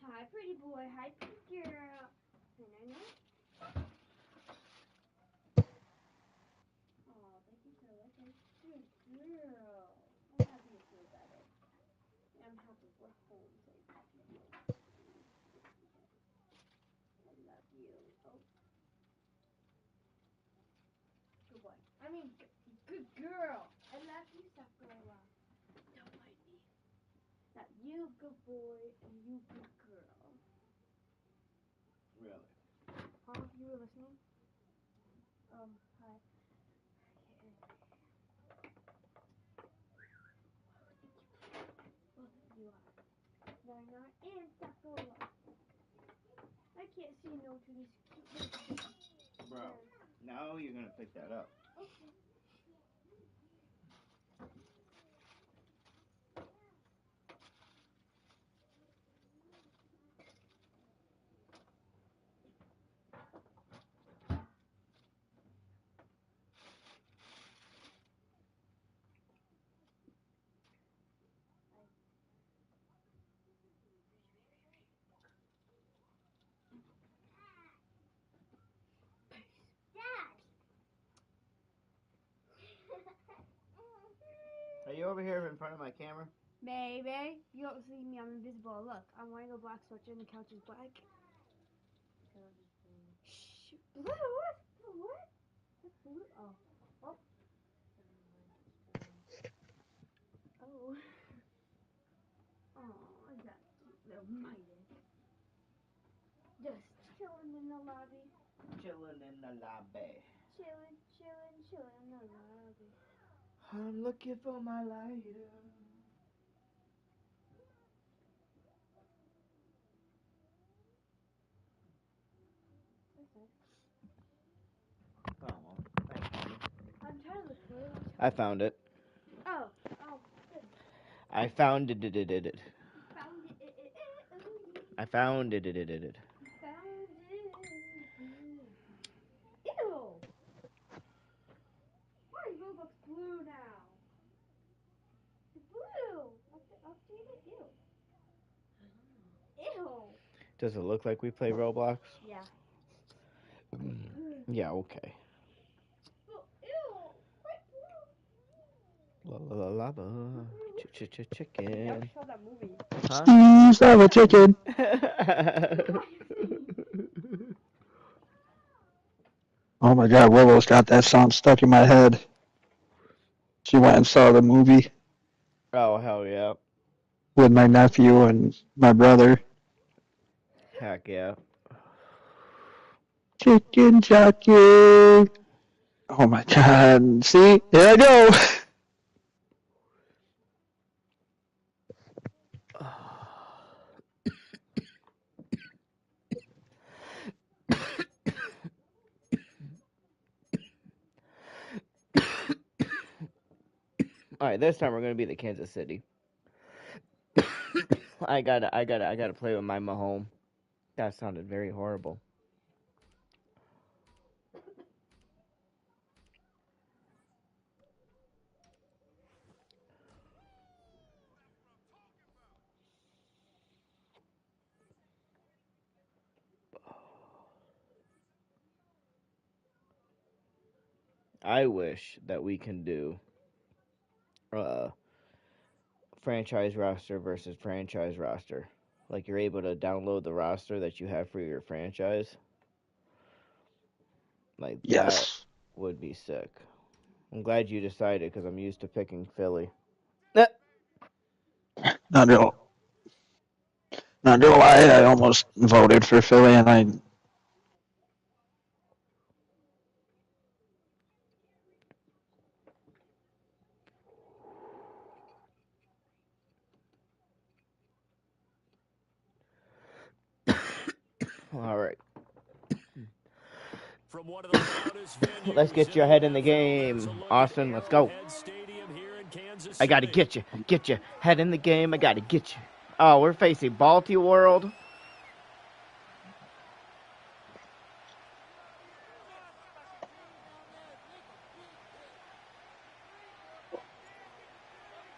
Hi, pretty boy. Hi, pretty girl. No, no, no. Oh, thank you for listening. Good girl. I'm happy you feel better. I'm happy we're home safe. I love you. Oh, good boy. I mean, good girl. I love you, Sakura. Don't bite me. That you good boy and you good girl. Really? Huh? You were listening? Hi. Both of you are. Nana and Sakura. I can't say no to these cute little Bro. Now you're gonna pick that up. Okay. Are you over here in front of my camera? Baby, you don't see me. I'm invisible. Look, I'm wearing a black sweatshirt and the couch is black. Shh. Blue? What? That's blue? Oh. Oh. Oh. Oh, is that cute little Midas? Just chilling in the lobby. Chilling in the lobby. Chilling in the lobby. I'm looking for my lighter. Oh, well, thanks, honey. I'm trying to look for it. I found it. Oh, good. I found it. Found it. I found it. Found it. Ew! Why is Roblox blue now? It's blue! Update it? Ew. Ew! Does it look like we play Roblox? Yeah. Yeah, okay. Well, ew! Why blue? La la la la. You Chicken. never saw that movie. Huh? Steve's have a chicken. Oh my God, Willow's got that song stuck in my head. She went and saw the movie Oh, hell yeah. with my nephew and my brother. Heck yeah. Chicken jockey. Oh my God. See, here I go. All right, this time we're gonna be the Kansas City. I gotta play with my Mahomes. That sounded very horrible. I wish that we can do franchise roster versus franchise roster. Like you're able to download the roster that you have for your franchise. Like that Yes. would be sick. I'm glad you decided because I'm used to picking Philly. Not gonna, not gonna lie, I almost voted for Philly, and I. All right. From one of the loudest venues Let's get you in ahead the in the NFL, there's game, a look Austin. at Let's go. Arrowhead Stadium here in Kansas I gotta City. get you head in the game. I gotta get you. Oh, we're facing Baltimore World.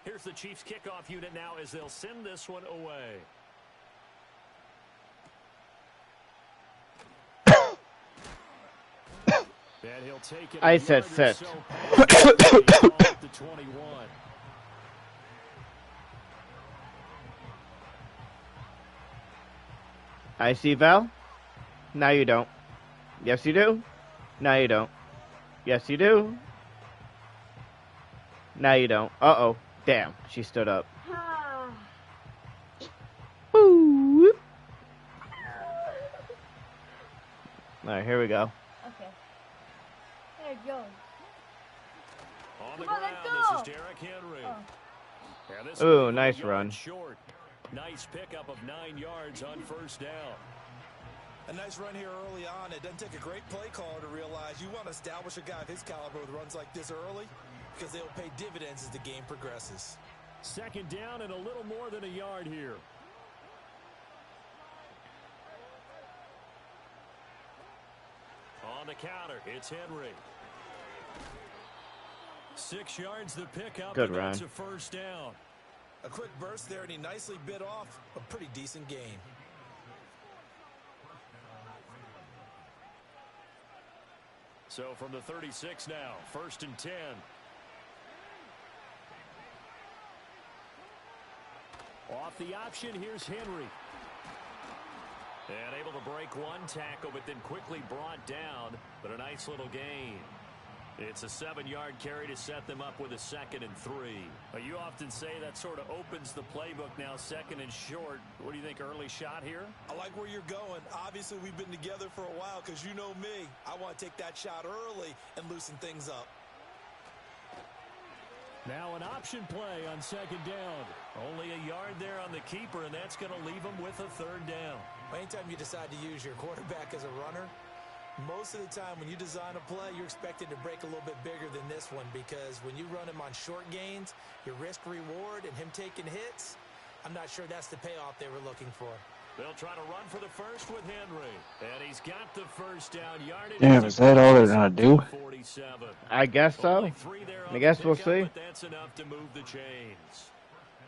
Here's the Chiefs kickoff unit now as they'll send this one away. And he'll take it. I said sit. So the 21. I see Val. Now you don't. Yes, you do. Now you don't. Yes, you do. Now you don't. Uh-oh. Damn. She stood up. Boo. All right, here we go. Okay. There it goes. On the Come on, ground, let's go. this is Derrick Henry. Oh. And this Ooh, will be nice 1 run. yard short. Nice pickup of 9 yards on first down. A nice run here early on. It doesn't take a great play caller to realize you want to establish a guy of his caliber with runs like this early because they'll pay dividends as the game progresses. Second down and a little more than a yard here. On the counter, it's Henry. 6 yards the pickup. Good and run. That's a first down. A quick burst there, and he nicely bit off a pretty decent gain. So from the 36 now, 1st and 10. Off the option, here's Henry. And able to break one tackle, but then quickly brought down. But a nice little gain. It's a 7-yard carry to set them up with a 2nd and 3. You often say that sort of opens the playbook now, 2nd and short. What do you think, early shot here? I like where you're going. Obviously, we've been together for a while because you know me. I want to take that shot early and loosen things up. Now an option play on 2nd down. Only a yard there on the keeper, and that's going to leave them with a 3rd down. Anytime you decide to use your quarterback as a runner, most of the time when you design a play, you're expected to break a little bit bigger than this one because when you run him on short gains, your risk-reward and him taking hits, I'm not sure that's the payoff they were looking for. They'll try to run for the first with Henry. And he's got the first down yardage. Damn, is that all they're gonna do? 47. I guess so. I guess we'll see. But that's enough to move the chains.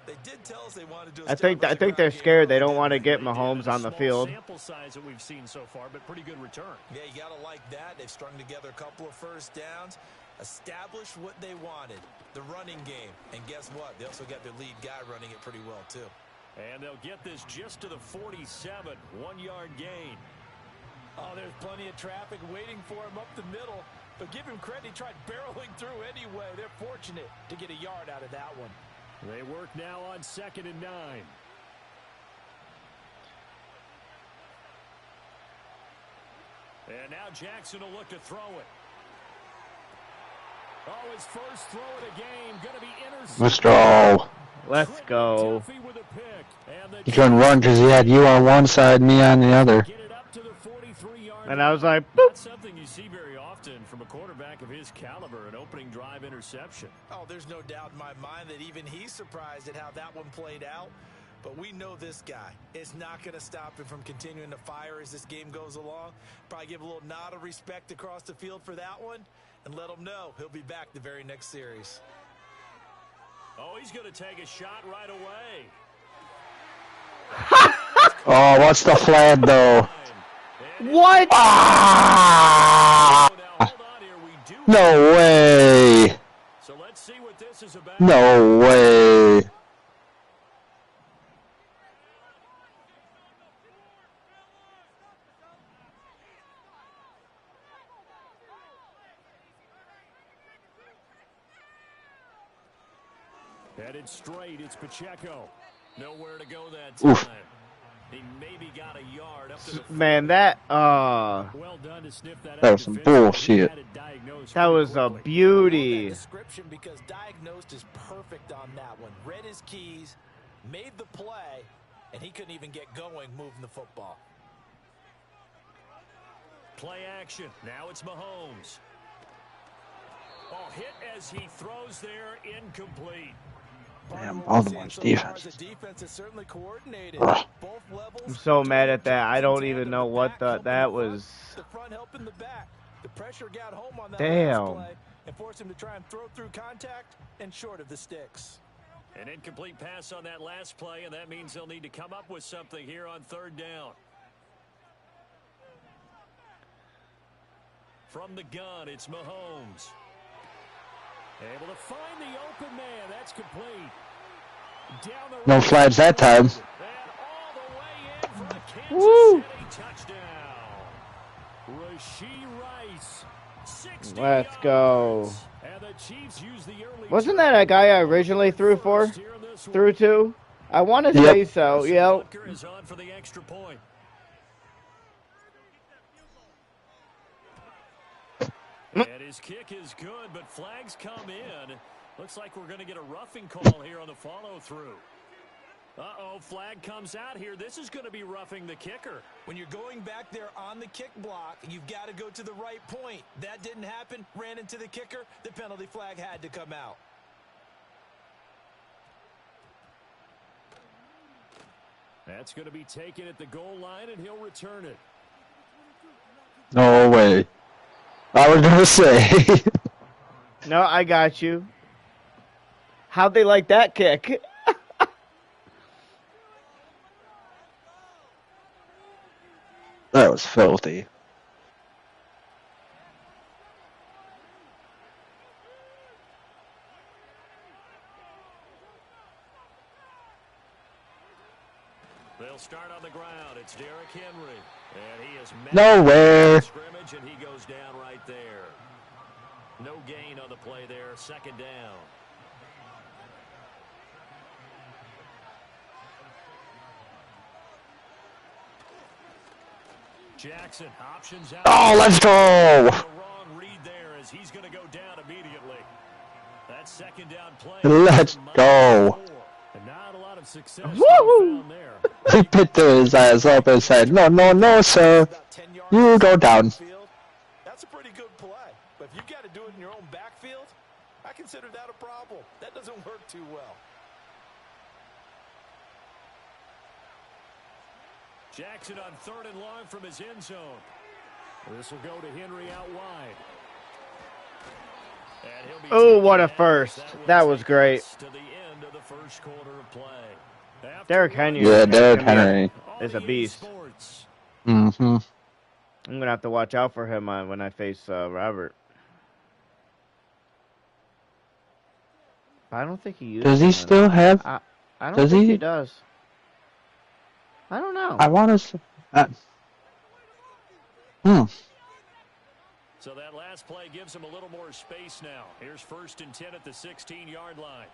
They did tell us they wanted to I think they're scared. They don't want to get Mahomes on the field. Sample size that we've seen so far, but pretty good return. Yeah, you got to like that. They've strung together a couple of first downs, established what they wanted, the running game. And guess what? They also got their lead guy running it pretty well, too. And they'll get this just to the 47, 1-yard gain. Oh, there's plenty of traffic waiting for him up the middle. But give him credit, he tried barreling through anyway. They're fortunate to get a yard out of that one. They work now on 2nd and 9. And now Jackson will look to throw it. Oh, his first throw of the game going to be intercepted. Let's go. Let's go. He couldn't run because he had you on one side, me on the other. And I was like, boop. Not something you see very often. often from a quarterback of his caliber, an opening drive interception. Oh, there's no doubt in my mind that even he's surprised at how that one played out. But we know this guy is not going to stop him from continuing to fire as this game goes along. Probably give a little nod of respect across the field for that one and let him know he'll be back the very next series. Oh, he's going to take a shot right away. Oh, what's the flag, though? What? Ah! No way. So let's see what this is about. No way. Headed straight, it's Pacheco. Nowhere to go that Oof. time. He maybe got a yard up to the Man, that well done to sniff that That was some bullshit. That was a beauty. That description, because diagnosed is perfect on that one. Read his keys, made the play, and he couldn't even get going moving the football. Play action. Now it's Mahomes. Oh, hit as he throws there, incomplete. Damn, Baltimore's defense. Is certainly coordinated. Ugh. Both levels. I'm so mad at that. I don't even know what that was. The front helping the back. The pressure got home on that Damn. last play and forced him to try and throw through contact and short of the sticks. An incomplete pass on that last play, and that means they'll need to come up with something here on third down. From the gun, it's Mahomes. Able to find the open man. That's complete. Down the No flags that time. And all the way in for a Kansas Woo. City touchdown. Rashee Rice. 60 Let's go. yards. And the Chiefs use the early Wasn't that a guy I originally threw to? I want to say so. Yep. Butker is on for the extra point. And his kick is good, but flags come in. Looks like we're going to get a roughing call here on the follow-through. Uh-oh, flag comes out here. This is going to be roughing the kicker. When you're going back there on the kick block, you've got to go to the right point. That didn't happen. Ran into the kicker. The penalty flag had to come out. That's going to be taken at the goal line, and he'll return it. No way. I was gonna say. No, I got you. How'd they like that kick? That was filthy. They'll start on the ground. It's Derrick Henry. And he is Nowhere. scrimmage, and he goes down right there. No gain on the play there. Second down. Jackson options out. Oh, let's go. The wrong read there as he's going to go down immediately. That second down play. Let's go. And not a lot of success Woo! found there. He picked his ass up and said, "No, no, no, sir. You go down." That's a pretty good play. But if you've got to do it in your own backfield, I consider that a problem. That doesn't work too well. Jackson on third and long from his end zone. This will go to Henry out wide. And he'll be Oh, what a taken first. down. That was great. To the end of the first quarter of play. Derrick Henry. Yeah, Derrick Henry is a beast. Mm-hmm. I'm going to have to watch out for him when I face Robert. I don't think he uses Does he him. still have? I don't Does think he? he does. I don't know. I want to. So that last play gives him a little more space now. Here's 1st and 10 at the 16-yard line.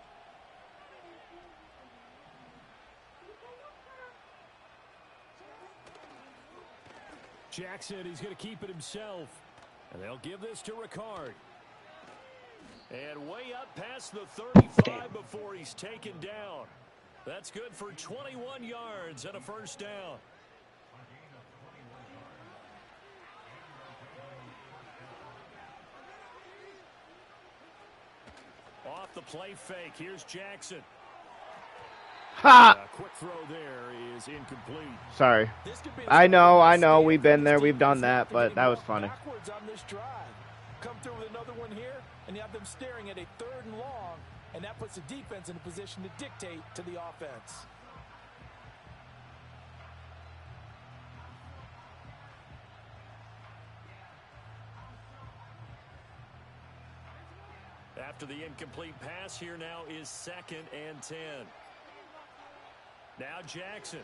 Jackson, he's going to keep it himself. And they'll give this to Ricard. And way up past the 35 before he's taken down. That's good for 21 yards and a first down. Off the play fake. Here's Jackson. Ha! A quick throw there is incomplete. Sorry. This could be I know. scared We've for been this there. We've done defense here that, after but getting that was walked funny. backwards on this drive. Come through with another one here, and you have them staring at a 3rd and long, and that puts the defense in a position to dictate to the offense. After the incomplete pass, here now is 2nd and 10. Now Jackson.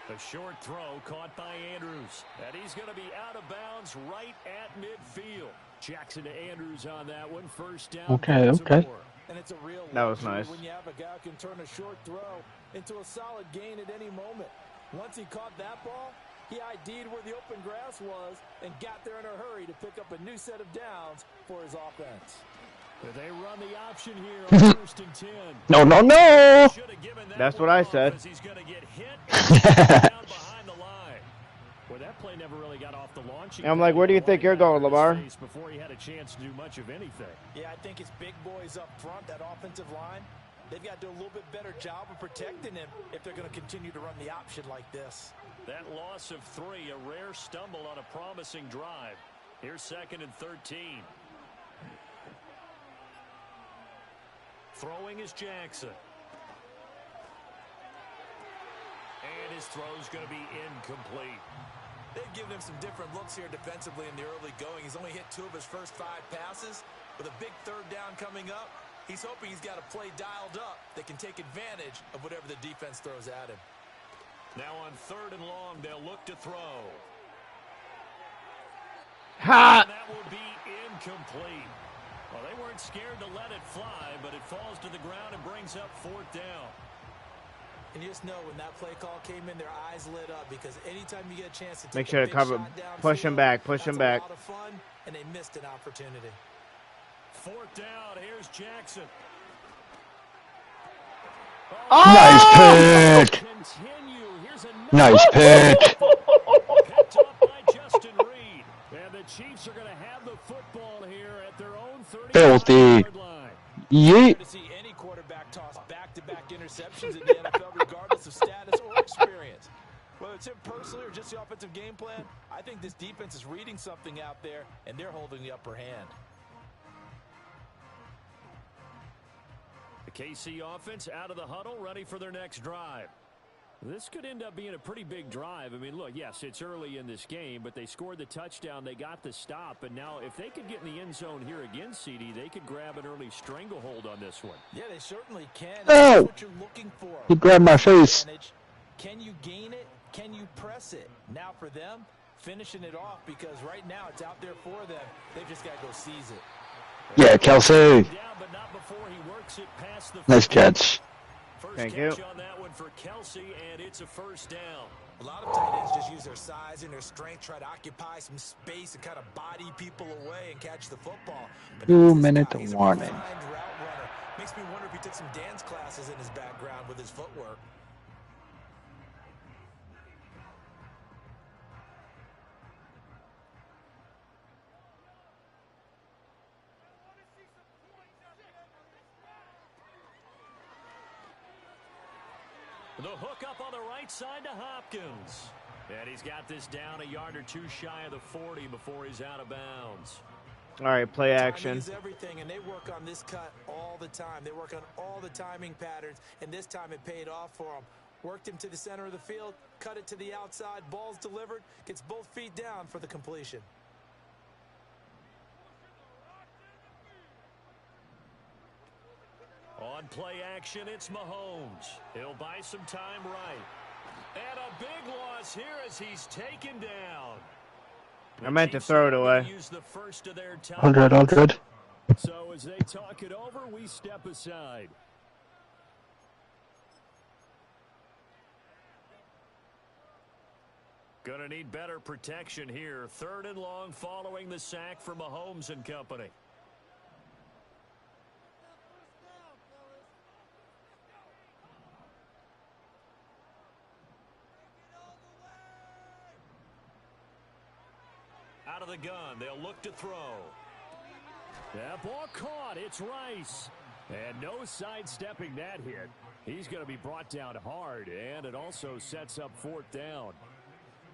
A short throw caught by Andrews. And he's going to be out of bounds right at midfield. Jackson to Andrews on that one. First down. Okay. Okay. And it's a real That was luxury nice. when you have a guy who can turn a short throw into a solid gain at any moment. Once he caught that ball, he ID'd where the open grass was and got there in a hurry to pick up a new set of downs for his offense. They run the option here on 1st and 10. No, no, no. That's what I said. He's going to get hit down behind the line. Well, that play never really got off the launching. I'm like, where do you think you're going, Lamar? Before he had a chance to do much of anything. Yeah, I think it's big boys up front, that offensive line. They've got to do a little bit better job of protecting him if they're going to continue to run the option like this. That loss of 3, a rare stumble on a promising drive. Here's 2nd and 13. Throwing is Jackson. And his throw's going to be incomplete. They've given him some different looks here defensively in the early going. He's only hit 2 of his first 5 passes. With a big 3rd down coming up, he's hoping he's got a play dialed up that can take advantage of whatever the defense throws at him. Now on 3rd and long, they'll look to throw. Ha! And that will be incomplete. Well, they weren't scared to let it fly, but it falls to the ground and brings up 4th down. And you just know when that play call came in, their eyes lit up because anytime you get a chance to take Make sure a to big cover. shot downfield, Push him back. Push him back. that's a lot of fun, and they missed an opportunity. 4th down. Here's Jackson. Nice pick. Nice pick. Picked up by Justin Reed. And the Chiefs are going to have the football here at their own 35-yard line. Yeet. To see any quarterback toss back-to-back interceptions in the NFL, regardless of status or experience. Whether it's him personally or just the offensive game plan, I think this defense is reading something out there, and they're holding the upper hand. The KC offense out of the huddle, ready for their next drive. This could end up being a pretty big drive. I mean, look, yes, it's early in this game, but they scored the touchdown. They got the stop. And now if they could get in the end zone here again, CD, they could grab an early stranglehold on this one. Yeah, they certainly can. Oh! That's what you're looking for. He grabbed my face. Can you gain it? Can you press it? Now for them, finishing it off because right now it's out there for them. They've just got to go seize it. Yeah, Kelsey. Nice catch. Thank you. On that one for Kelsey, and it's a 1st down. A lot of tight ends just use their size and their strength, try to occupy some space and kind of body people away and catch the football. But 2-minute he's a warning. refined route runner. Makes me wonder if he took some dance classes in his background with his footwork. The hook up on the right side to Hopkins. And he's got this down a yard or 2 shy of the 40 before he's out of bounds. All right, play action. Timing is everything, and they work on this cut all the time. They work on all the timing patterns, and this time it paid off for them. Worked him to the center of the field, cut it to the outside, ball's delivered, gets both feet down for the completion. On play action, it's Mahomes. He'll buy some time right. And a big loss here as he's taken down. I meant to throw it away. All good, all good. So as they talk it over, we step aside. Gonna need better protection here. 3rd and long following the sack for Mahomes and company. Out of the gun, they'll look to throw. That ball caught. It's Rice. And no sidestepping that hit. He's going to be brought down hard, and it also sets up 4th down.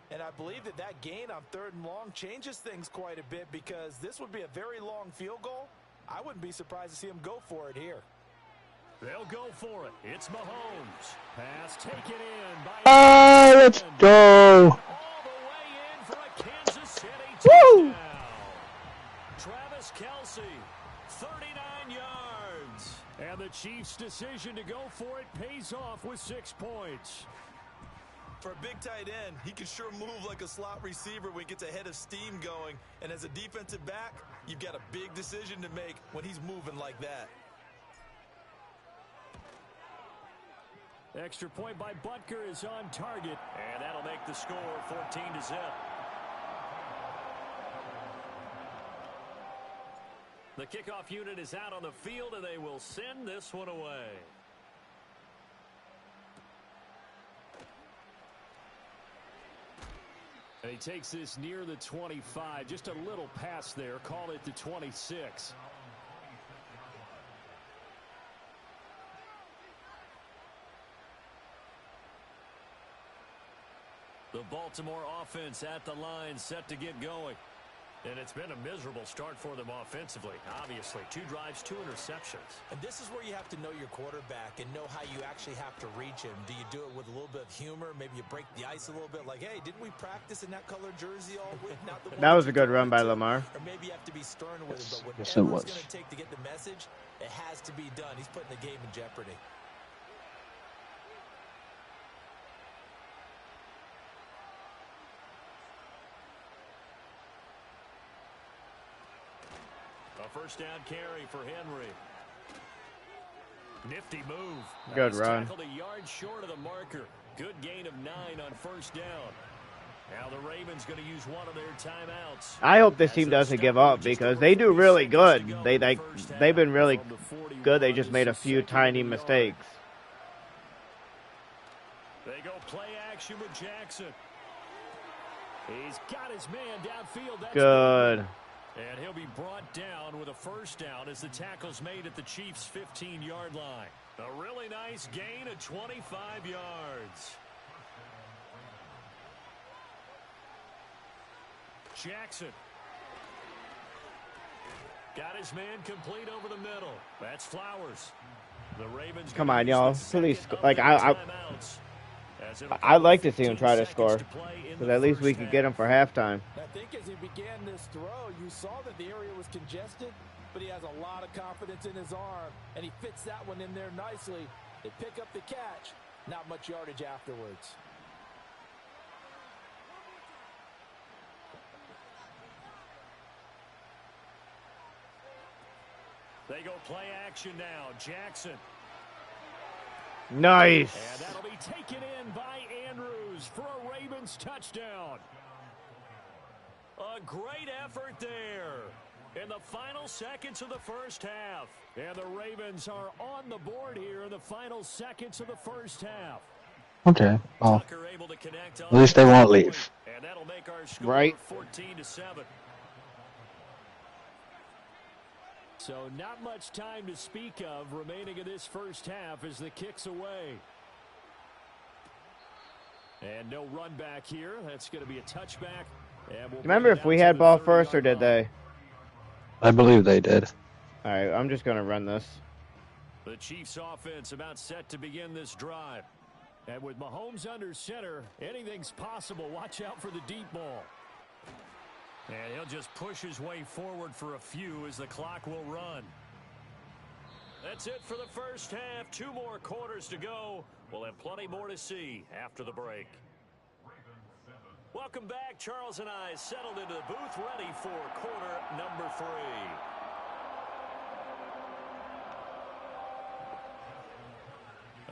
And I believe that gain on 3rd and long changes things quite a bit, because this would be a very long field goal. I wouldn't be surprised to see him go for it here. They'll go for it. It's Mahomes. Pass taken in by... Oh, let's go. All the way in for a Kansas City touchdown. Travis Kelce, 39 yards. And the Chiefs' decision to go for it pays off with 6 points. For a big tight end, he can sure move like a slot receiver when he gets a head of steam going. And as a defensive back, you've got a big decision to make when he's moving like that. Extra point by Butker is on target, and that'll make the score 14-0. The kickoff unit is out on the field, and they will send this one away. And he takes this near the 25. Just a little pass there. Call it the 26. The Baltimore offense at the line, set to get going. And it's been a miserable start for them offensively. Obviously, 2 drives, 2 interceptions. And this is where you have to know your quarterback and know how you actually have to reach him. Do you do it with a little bit of humor? Maybe you break the ice a little bit, like, hey, didn't we practice in that color jersey all week? Not the That was a good run by Lamar. Or maybe you have to be stern with him, but Yes, whatever it it's was. going to take to get the message, it has to be done. He's putting the game in jeopardy. A first down carry for Henry. Nifty move. Good He's run. Tackled a yard short of the marker. Good gain of 9 on first down. Now the Ravens going to use one of their timeouts. I hope this team doesn't give up because they do really good. They've been really good. They just made a few tiny mistakes. They go play action with Jackson. He's got his man downfield. That's Good. And he'll be brought down with a first down as the tackle's made at the Chiefs' 15-yard line. A really nice gain of 25 yards. Jackson. Got his man complete over the middle. That's Flowers. The Ravens. Come on, y'all. Please, like I'd like to see him try to score, because at least we could get him for halftime. I think as he began this throw, you saw that the area was congested, but he has a lot of confidence in his arm, and he fits that one in there nicely. They pick up the catch, not much yardage afterwards. They go play action now. Jackson. Nice. And that'll be taken in by Andrews for a Ravens touchdown. A great effort there in the final seconds of the first half. And the Ravens are on the board here in the final seconds of the first half. Okay. Well, Tucker able to connect on at least they won't leave. And that'll make our score Right. 14-7. So not much time to speak of remaining in this first half as the kick's away. And no run back here. That's going to be a touchback. And we'll Remember if we had ball first or did they? I believe they did. All right, I'm just going to run this. The Chiefs offense about set to begin this drive. And with Mahomes under center, anything's possible. Watch out for the deep ball. And he'll just push his way forward for a few as the clock will run. That's it for the first half. 2 more quarters to go. We'll have plenty more to see after the break. Welcome back. Charles and I settled into the booth ready for quarter number 3.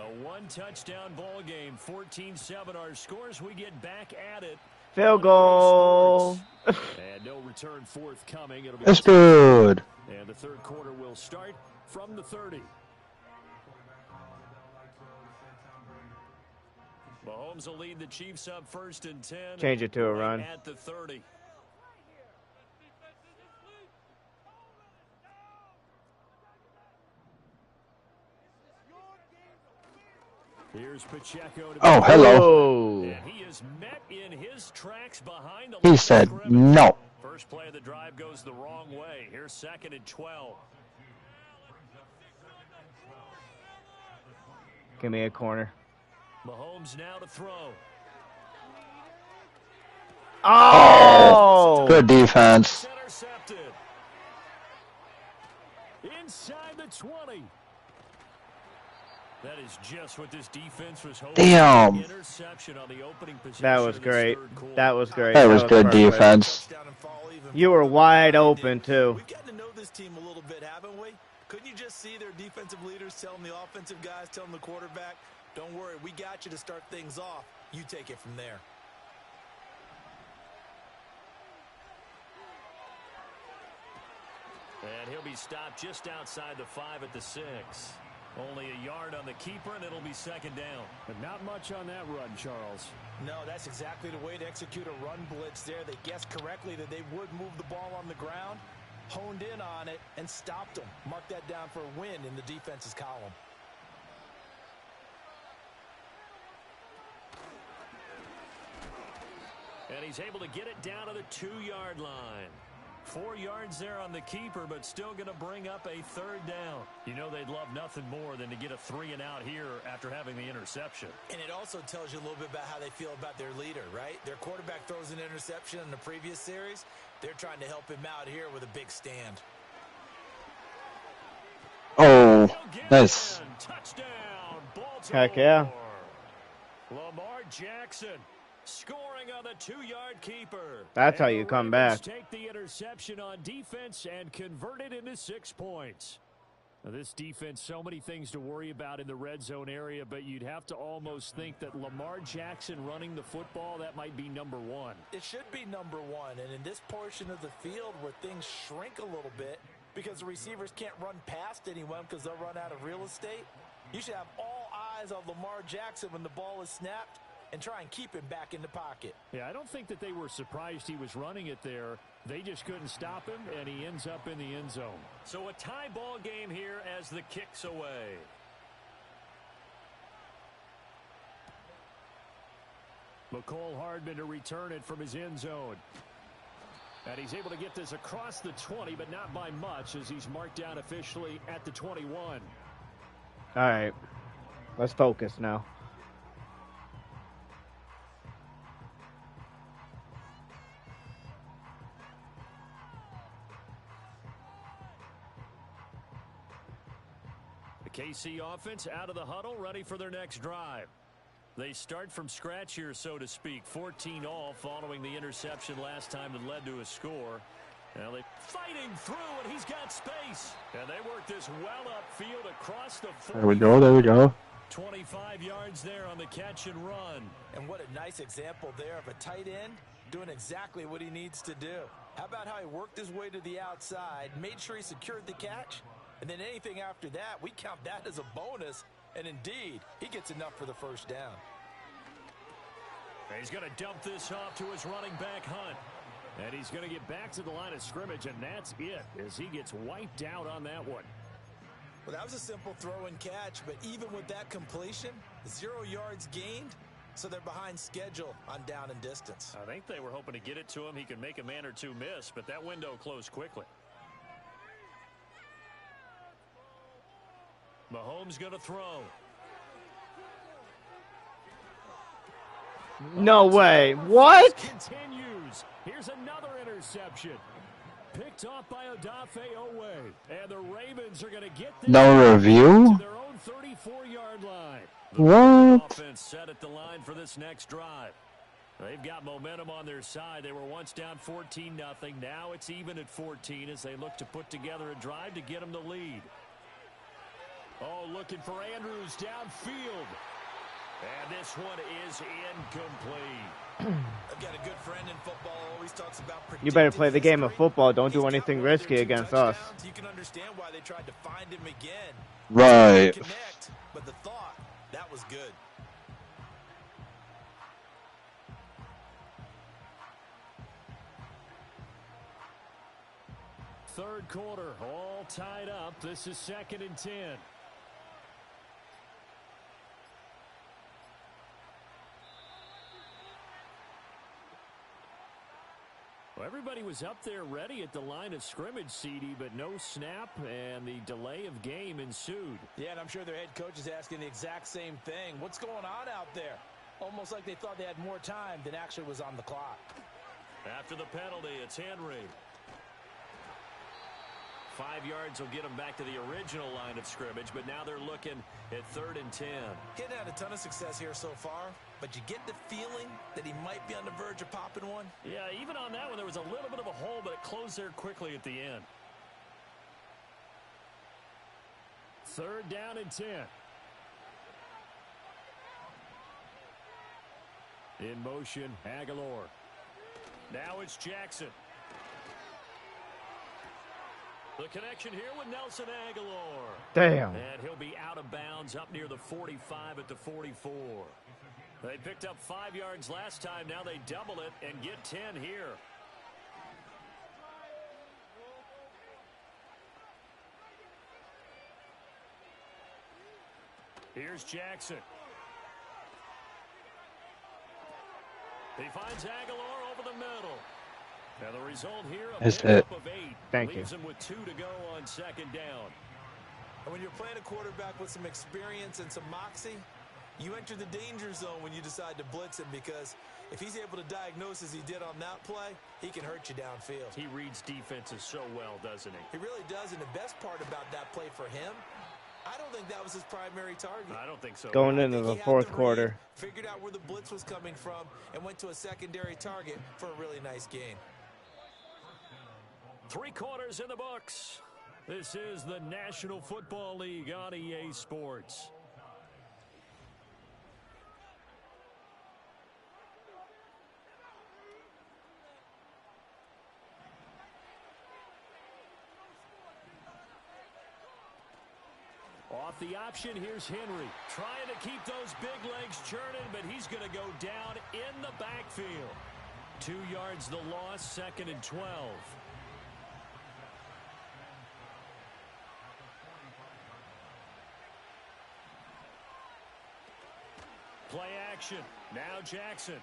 A 1-touchdown ball game, 14-7 our scores. We get back at it. Field goal. And no return forthcoming. It'll be That's good. And the third quarter will start from the 30. Mahomes will lead the Chiefs up 1st and 10. Change it to a run. At the 30. Here's Pacheco to Oh, begin. hello. Oh. And he is met in his tracks behind the He line of said scrimmage. no. First play of the drive goes the wrong way. Here's 2nd and 12. Give me a corner. Mahomes now to throw. Oh! Good defense. Intercepted. Inside the 20. That is just what this defense was hoping. Damn. Interception on the opening possession. That was of this great. third quarter. That was great. That was good perfect. defense. You were wide open, too. We've gotten to know this team a little bit, haven't we? Couldn't you just see their defensive leaders telling the offensive guys, telling the quarterback, don't worry, we got you to start things off. You take it from there. And he'll be stopped just outside the 5 at the 6. Only a yard on the keeper, and it'll be 2nd down. But not much on that run, Charles. No, that's exactly the way to execute a run blitz there. They guessed correctly that they would move the ball on the ground, honed in on it, and stopped them. Mark that down for a win in the defense's column. And he's able to get it down to the 2-yard line. 4 yards there on the keeper, but still going to bring up a 3rd down. You know they'd love nothing more than to get a 3 and out here after having the interception. And it also tells you a little bit about how they feel about their leader, right? Their quarterback throws an interception in the previous series. They're trying to help him out here with a big stand. Oh, nice. Touchdown, Baltimore. Heck yeah. Lamar Jackson scoring on the 2-yard keeper. That's how you come back. Take the interception on defense and convert it into 6 points. Now, this defense, so many things to worry about in the red zone area, but you'd have to almost think that Lamar Jackson running the football, that might be number 1. It should be number 1, and in this portion of the field where things shrink a little bit because the receivers can't run past anyone because they'll run out of real estate, you should have all eyes on Lamar Jackson when the ball is snapped and try and keep him back in the pocket. Yeah, I don't think that they were surprised he was running it there. They just couldn't stop him, and he ends up in the end zone. So a tie ball game here as the kick's away. McCole Hardman to return it from his end zone. And he's able to get this across the 20, but not by much as he's marked down officially at the 21. All right. Let's focus now. The KC offense out of the huddle, ready for their next drive. They start from scratch here, so to speak. 14 all following the interception last time that led to a score. Now they're fighting through, and he's got space. And they work this well upfield across the 40. There we go, there we go. 25 yards there on the catch and run. And what a nice example there of a tight end doing exactly what he needs to do. How about how he worked his way to the outside, made sure he secured the catch, and then anything after that, we count that as a bonus. And indeed, he gets enough for the first down. He's going to dump this off to his running back, Hunt. And he's going to get back to the line of scrimmage, and that's it as he gets wiped out on that one. Well, that was a simple throw and catch, but even with that completion, 0 yards gained, so they're behind schedule on down and distance. I think they were hoping to get it to him. He could make a man or two miss, but that window closed quickly. Mahomes going to throw. No way. What? Continues. Here's another interception. Picked off by Odafe Owe. And the Ravens are going to get this No review? to their own 34-yard line. The What? offense set at the line for this next drive. They've got momentum on their side. They were once down 14-0. Now it's even at 14 as they look to put together a drive to get them the lead. Oh, looking for Andrews downfield. And this one is incomplete. I've got a good friend in football, always talks about You better play the game of history. football. Don't do He's anything got one of risky their 2 against us. touchdowns. You can understand why they tried to find him again. Right. Connect, but the thought, that was good. Third quarter, all tied up. This is 2nd and 10. thought he was up there ready at the line of scrimmage, CD, but no snap, and the delay of game ensued. Yeah, and I'm sure their head coach is asking the exact same thing. What's going on out there? Almost like they thought they had more time than actually was on the clock. After the penalty, it's Henry. 5 yards will get them back to the original line of scrimmage, but now they're looking at 3rd and 10. He hadn't had a ton of success here so far, but you get the feeling that he might be on the verge of popping one. Yeah, even on that one, there was a little bit of a hole, but it closed there quickly at the end. 3rd down and 10. In motion, Aguilar. Now it's Jackson. The connection here with Nelson Aguilar. Damn. And he'll be out of bounds up near the 45 at the 44. They picked up 5 yards last time. Now they double it and get 10 here. Here's Jackson. He finds Aguilar over the middle. And the result here, a pickup of 8. Thank you. Leaves him with 2 to go on 2nd down. And when you're playing a quarterback with some experience and some moxie, you enter the danger zone when you decide to blitz him, because if he's able to diagnose as he did on that play, he can hurt you downfield. He reads defenses so well, doesn't he? He really does, and the best part about that play for him, I don't think that was his primary target. I don't think so. Going into the 4th quarter. Figured out where the blitz was coming from and went to a secondary target for a really nice gain. 3 quarters in the books. This is the National Football League on EA Sports. Off the option, here's Henry. Trying to keep those big legs churning, but he's going to go down in the backfield. 2 yards the loss, 2nd and 12. Play action. Now Jackson.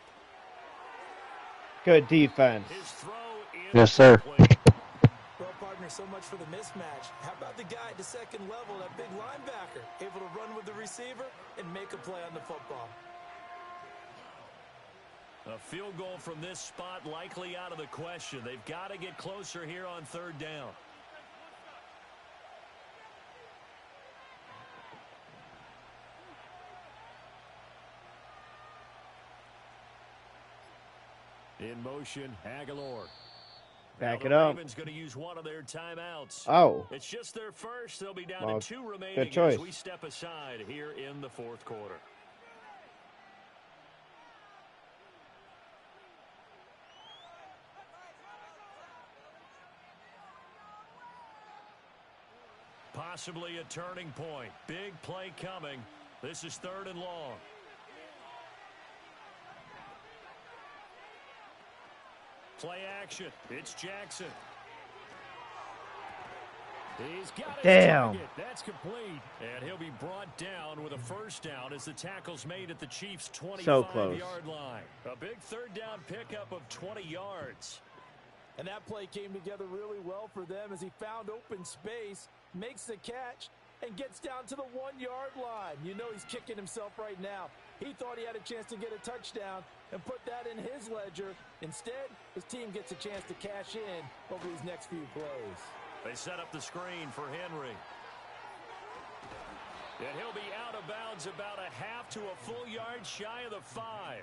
Good defense. His throw is Yes, sir. Well, partner, so much for the mismatch. How about the guy at the 2nd level, that big linebacker, able to run with the receiver and make a play on the football? A field goal from this spot likely out of the question. They've got to get closer here on 3rd down. In motion, Aguilar. Back Now it the up. Ravens going to use one of their timeouts. Oh. It's just their first. They'll be down Well, to 2 remaining good choice. as we step aside here in the 4th quarter. Possibly a turning point. Big play coming. This is 3rd and long. Play action. It's Jackson. He's got his Damn. target. That's complete. And he'll be brought down with a 1st down as the tackle's made at the Chiefs' So close. 25-yard line. A big 3rd down pickup of 20 yards. And that play came together really well for them as he found open space, makes the catch, and gets down to the 1-yard line. You know he's kicking himself right now. He thought he had a chance to get a touchdown and put that in his ledger. Instead, his team gets a chance to cash in over these next few plays. They set up the screen for Henry. And he'll be out of bounds about a half to a full yard shy of the 5.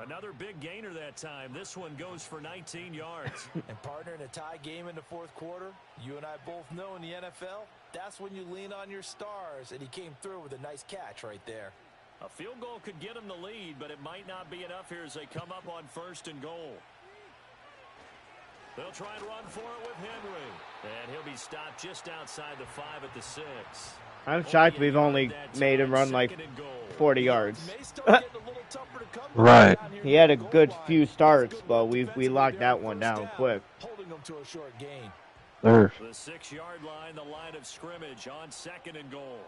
Another big gainer that time. This one goes for 19 yards. And partner, in a tie game in the 4th quarter, you and I both know in the NFL, that's when you lean on your stars, and he came through with a nice catch right there. A field goal could get him the lead, but it might not be enough here as they come up on 1st and goal. They'll try and run for it with Henry. And he'll be stopped just outside the 5 at the 6. I'm shocked we've only made him run like 40 yards. Right. He had a good few starts, but we locked that one down quick. Holding him to a short gain. There. The 6-yard line, the line of scrimmage on 2nd and goal.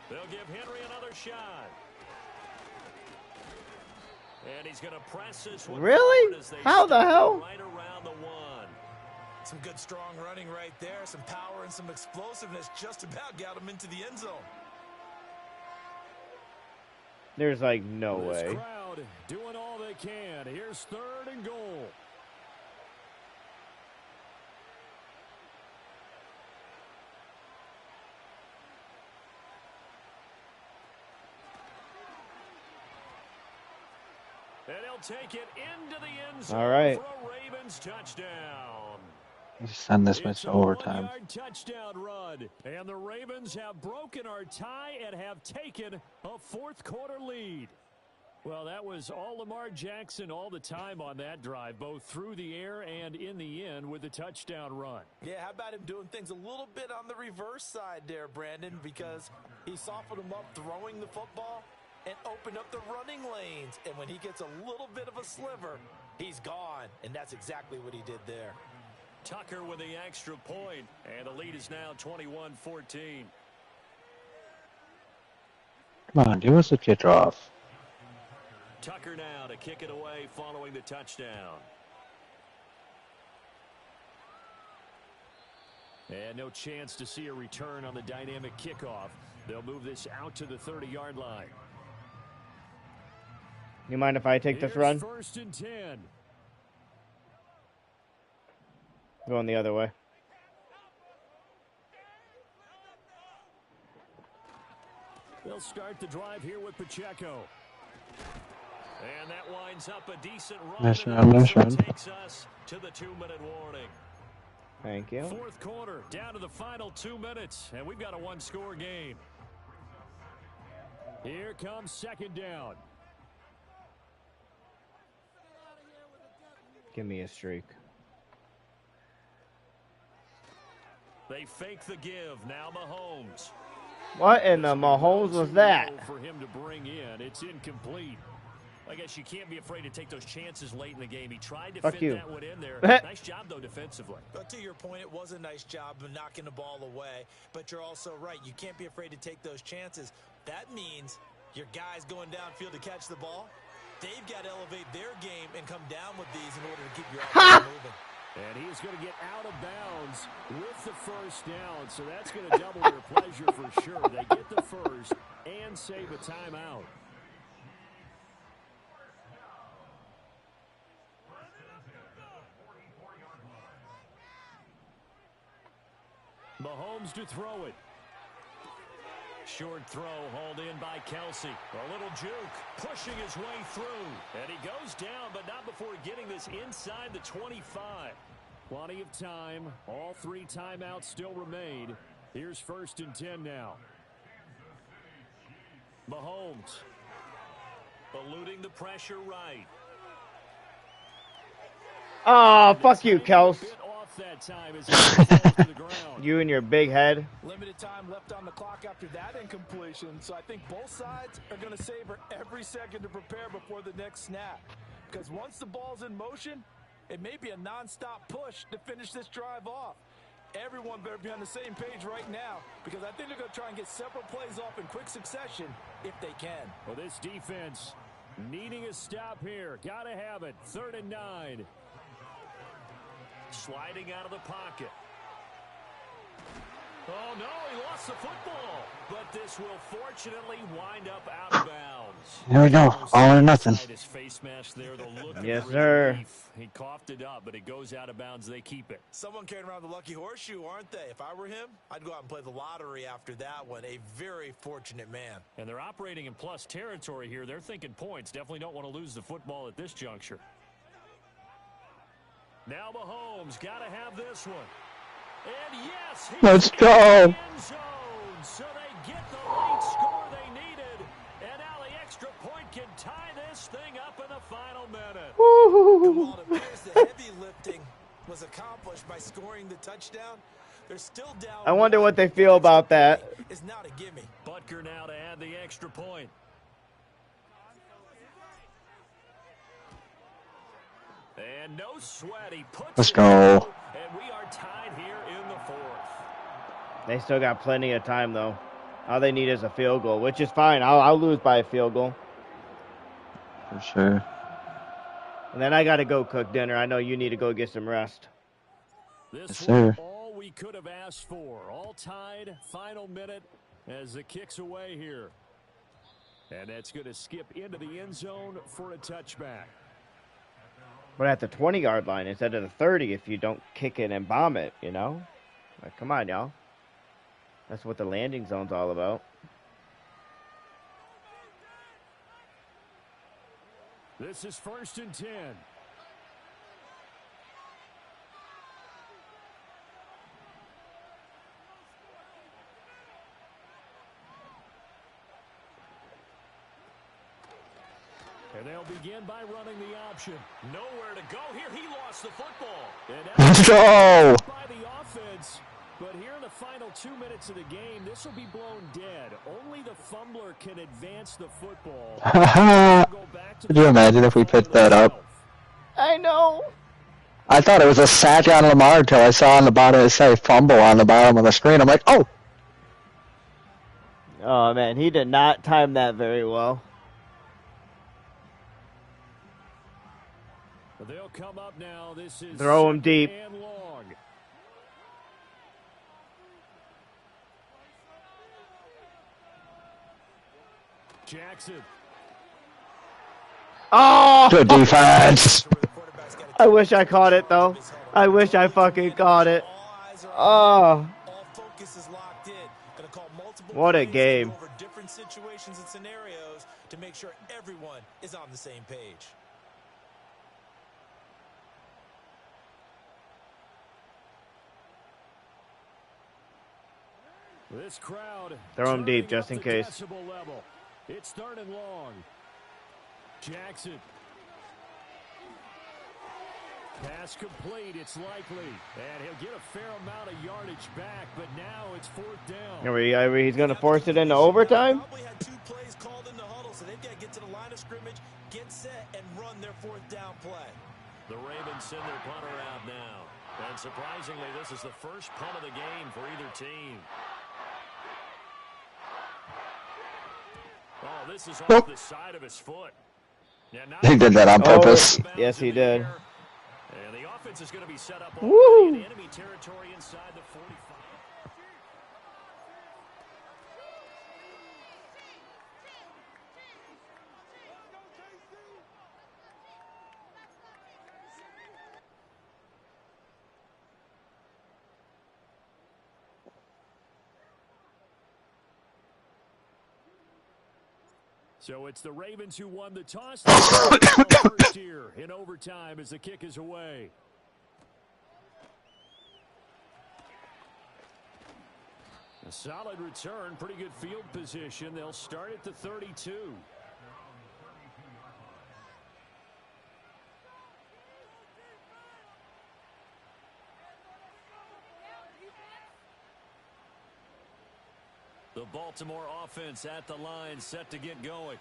They'll give Henry another shot. And he's going to press this one Really? as they How the hell? right around the 1. Some good strong running right there, some power and some explosiveness just about got him into the end zone. There's like no This way. crowd doing all they can. Here's 3rd and goal. And he'll take it into the end zone All right. for a Ravens touchdown. Let's send this match It's to a overtime. 1-yard touchdown run. And the Ravens have broken our tie and have taken a 4th quarter lead. Well, that was all Lamar Jackson all the time on that drive, both through the air and in the end with the touchdown run. Yeah, how about him doing things a little bit on the reverse side there, Brandon, because he softened him up throwing the football and opened up the running lanes. And when he gets a little bit of a sliver, he's gone. And that's exactly what he did there. Tucker with the extra point, and the lead is now 21-14. Come on, give us a kickoff. Tucker now to kick it away following the touchdown. And no chance to see a return on the dynamic kickoff. They'll move this out to the 30-yard line. You mind if I take this run? 1st and 10. Going the other way. They'll start the drive here with Pacheco. And that winds up a decent run. Mission. Takes us to the 2-minute warning. Thank you. 4th quarter, down to the final 2 minutes, and we've got a 1-score game. Here comes 2nd down. Give me a streak. They fake the give. Now Mahomes. What in the Mahomes was that? For him to bring in, it's incomplete. I guess you can't be afraid to take those chances late in the game. He tried to fit that one in there. Nice job, though, defensively. But to your point, it was a nice job of knocking the ball away. But you're also right. You can't be afraid to take those chances. That means your guys going downfield to catch the ball, they've got to elevate their game and come down with these in order to keep your offense moving. And he is going to get out of bounds with the 1st down, so that's going to double their pleasure for sure. They get the 1st and save a timeout. Mahomes to throw it. Short throw hauled in by Kelsey. A little juke pushing his way through. And he goes down, but not before getting this inside the 25. Plenty of time. All 3 timeouts still remain. Here's 1st and 10 now. Mahomes eluding the pressure right. Oh, fuck you, Kels. You and your big head. Limited time left on the clock after that incompletion, so I think both sides are going to savor every second to prepare before the next snap. Because once the ball's in motion, it may be a non-stop push to finish this drive off. Everyone better be on the same page right now, because I think they're going to try and get several plays off in quick succession if they can. Well, this defense needing a stop here. Got to have it. 3rd and 9. Sliding out of the pocket. Oh, no, he lost the football. But this will fortunately wind up out of bounds. Here we go. All or nothing. His face mask there, the look Yes, of sir. relief. He coughed it up, but it goes out of bounds. They keep it. Someone carrying around the lucky horseshoe, aren't they? If I were him, I'd go out and play the lottery after that one. A very fortunate man. And they're operating in plus territory here. They're thinking points. Definitely don't want to lose the football at this juncture. Now Mahomes got to have this one. And yes, let's go. End zone. So they get the late score they needed. And now the extra point can tie this thing up in the final minute. And while it appears the heavy lifting was accomplished by scoring the touchdown, they're still down. I wonder what they feel about that. It's not a gimme. Butker now to add the extra point. And no sweat. He puts Let's it go. through, and we are tied here in the 4th. They still got plenty of time, though. All they need is a field goal, which is fine. I'll lose by a field goal. For sure. And then I got to go cook dinner. I know you need to go get some rest. This Yes, one, sir. all we could have asked for. All tied, final minute as the kick's away here. And that's going to skip into the end zone for a touchback. But at the 20-yard line instead of the 30 if you don't kick it and bomb it, you know? Like, come on, y'all. That's what the landing zone's all about. This is 1st and 10. And they'll begin by running the option. Nowhere to go here. He lost the football. Let's go! By the offense. But here in the final 2 minutes of the game, this will be blown dead. Only the fumbler can advance the football. Could you imagine if we picked that up? I know. I thought it was a sack on Lamar until I saw on the bottom it say fumble on the bottom of the screen. I'm like, oh! Oh, man, he did not time that very well. They'll come up now. This is throw him deep. And long. Jackson. Oh! Good defense. I wish I caught it, though. I wish I fucking caught it. Oh. What a game. Different situations and scenarios to make sure everyone is on the same page. This crowd throw him deep just in case. Level. It's 3rd and long. Jackson. Pass complete, it's likely. And he'll get a fair amount of yardage back, but now it's 4th down. He's going to force it into overtime? Probably had 2 plays called in the huddle, so they've got to get to the line of scrimmage, get set, and run their 4th down play. The Ravens send their punter out now. And surprisingly, this is the first punt of the game for either team. Oh, this is off the side of his foot. He did that on purpose. Yes, he did. And the offense is going to be set up in enemy territory inside the 45. So it's the Ravens who won the toss. First here in overtime as the kick is away. A solid return, pretty good field position. They'll start at the 32. The Baltimore offense at the line, set to get going.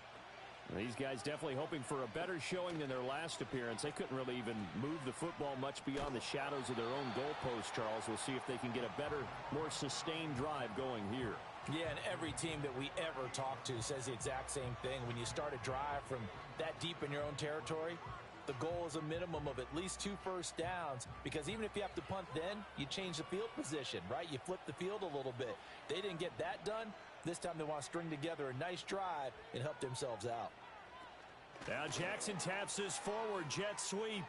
These guys definitely hoping for a better showing than their last appearance. They couldn't really even move the football much beyond the shadows of their own goalpost, Charles. We'll see if they can get a better, more sustained drive going here. Yeah, and every team that we ever talk to says the exact same thing. When you start a drive from that deep in your own territory, the goal is a minimum of at least 2 first downs, because even if you have to punt then, you change the field position, right? You flip the field a little bit. They didn't get that done. This time they want to string together a nice drive and help themselves out. Now Jackson taps this forward jet sweep.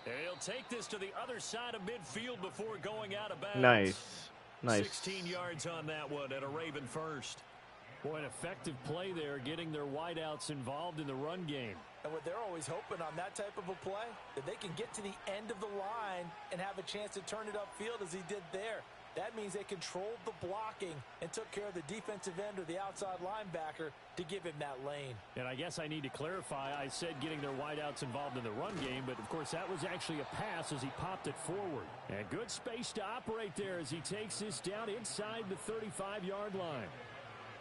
And he'll take this to the other side of midfield before going out of bounds. Nice. 16 yards on that one and a Raven first. Boy, an effective play there, getting their wideouts involved in the run game. And what they're always hoping on that type of a play, that they can get to the end of the line and have a chance to turn it upfield as he did there. That means they controlled the blocking and took care of the defensive end or the outside linebacker to give him that lane. And I guess I need to clarify, I said getting their wideouts involved in the run game, but of course that was actually a pass as he popped it forward. And good space to operate there as he takes this down inside the 35-yard line.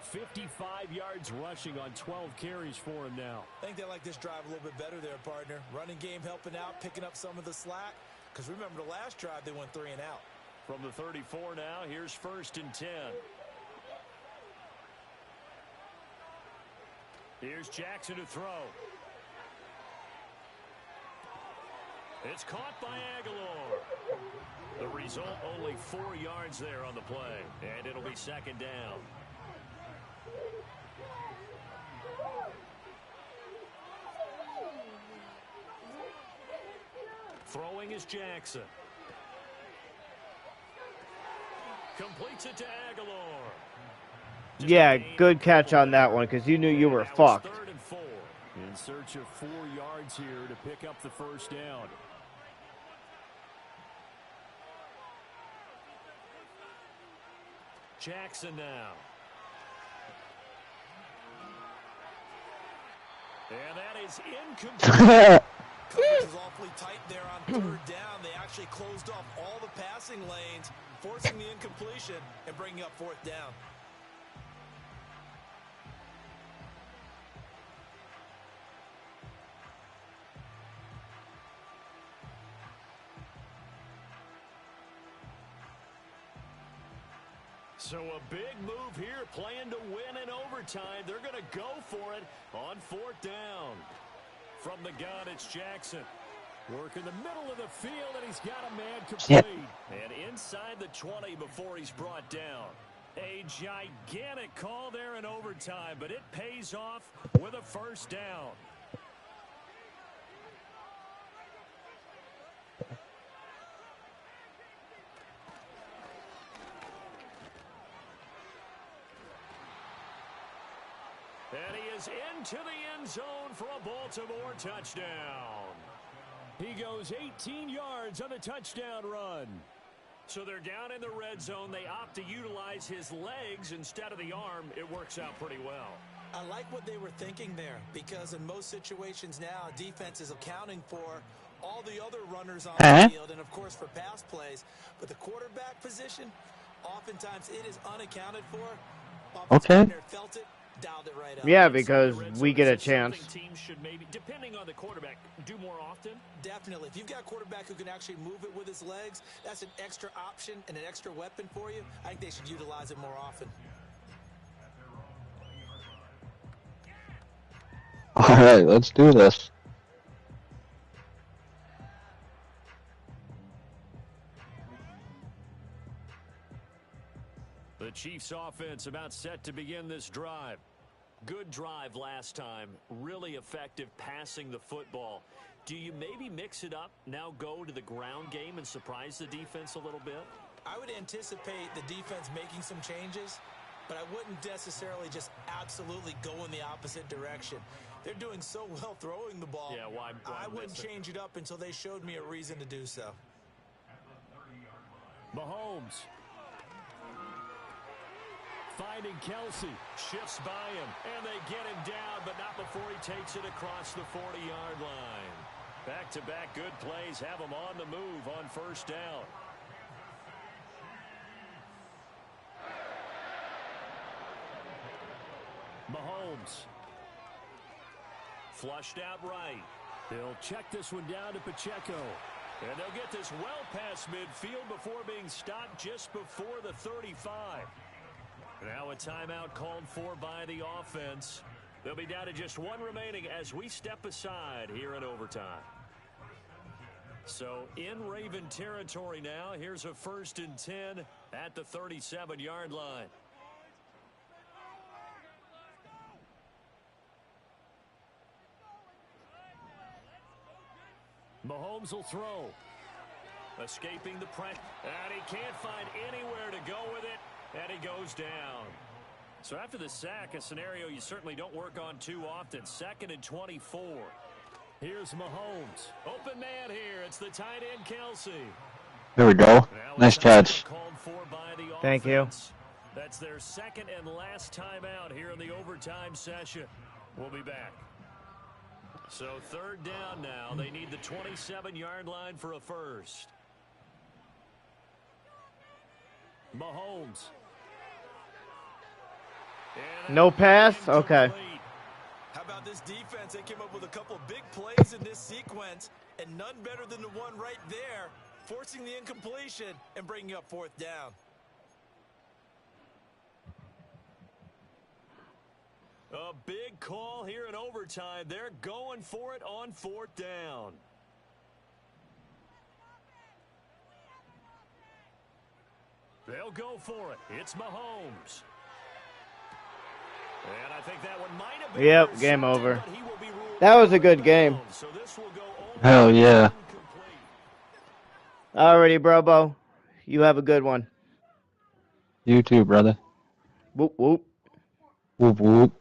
55 yards rushing on 12 carries for him now. I think they like this drive a little bit better there, partner. Running game helping out, picking up some of the slack. Because remember the last drive, they went 3 and out. From the 34 now, here's 1st and 10. Here's Jackson to throw. It's caught by Aguilar. The result, only 4 yards there on the play, and it'll be second down. Throwing is Jackson. Completes it to Aguilar. Yeah, good catch on that one because you knew you were fucked. 3rd and 4. In search of 4 yards here to pick up the first down. Jackson now. And that is incomplete. Coverage was awfully tight there on 3rd down. They actually closed off all the passing lanes, forcing the incompletion and bringing up 4th down. So a big move here, playing to win in overtime. They're going to go for it on 4th down. From the gun, it's Jackson. Work in the middle of the field, and he's got a man complete. And inside the 20 before he's brought down. A gigantic call there in overtime, but it pays off with a first down. And he is into the end zone for a Baltimore touchdown. He goes 18 yards on the touchdown run. So they're down in the red zone. They opt to utilize his legs instead of the arm. It works out pretty well. I like what they were thinking there, because in most situations now, defense is accounting for all the other runners on the field and, of course, for pass plays. But the quarterback position, oftentimes it is unaccounted for. Okay. Felt it, dialed it right up. Yeah, because we get a chance. Teams should maybe, depending on the quarterback, do more often. Definitely. If you've got a quarterback who can actually move it with his legs, that's an extra option and an extra weapon for you. I think they should utilize it more often. All right, let's do this. The Chiefs offense about set to begin this drive. Good drive last time. Really effective passing the football. Do you maybe mix it up, now go to the ground game and surprise the defense a little bit? I would anticipate the defense making some changes, but I wouldn't necessarily just absolutely go in the opposite direction. They're doing so well throwing the ball. Yeah, why I wouldn't change it up until they showed me a reason to do so. Mahomes. Finding Kelsey. Shifts by him. And they get him down, but not before he takes it across the 40-yard line. Back-to-back good plays have him on the move on first down. Mahomes. Flushed out right. They'll check this one down to Pacheco. And they'll get this well past midfield before being stopped just before the 35. Now a timeout called for by the offense. They'll be down to just one remaining as we step aside here in overtime. So in Raven territory now. Here's a 1st and 10 at the 37-yard line. Mahomes will throw. Escaping the press. And he can't find anywhere to go with it. And he goes down. So after the sack, a scenario you certainly don't work on too often. 2nd and 24. Here's Mahomes. Open man here. It's the tight end, Kelsey. There we go. Nice catch. Thank you. That's their 2nd and last timeout here in the overtime session. We'll be back. So 3rd down now. They need the 27-yard line for a first. Mahomes. No pass? Okay. How about this defense? They came up with a couple big plays in this sequence, and none better than the one right there, forcing the incompletion and bringing up 4th down. A big call here in overtime. They're going for it on 4th down. They'll go for it. It's Mahomes. And I think that one might have been Yep, game intercepted, over. but he will be ruled That was a out good of game. bounds. So this will go only Hell yeah. incomplete. Alrighty, Brobo. You have a good one. You too, brother. Whoop, whoop. Whoop whoop.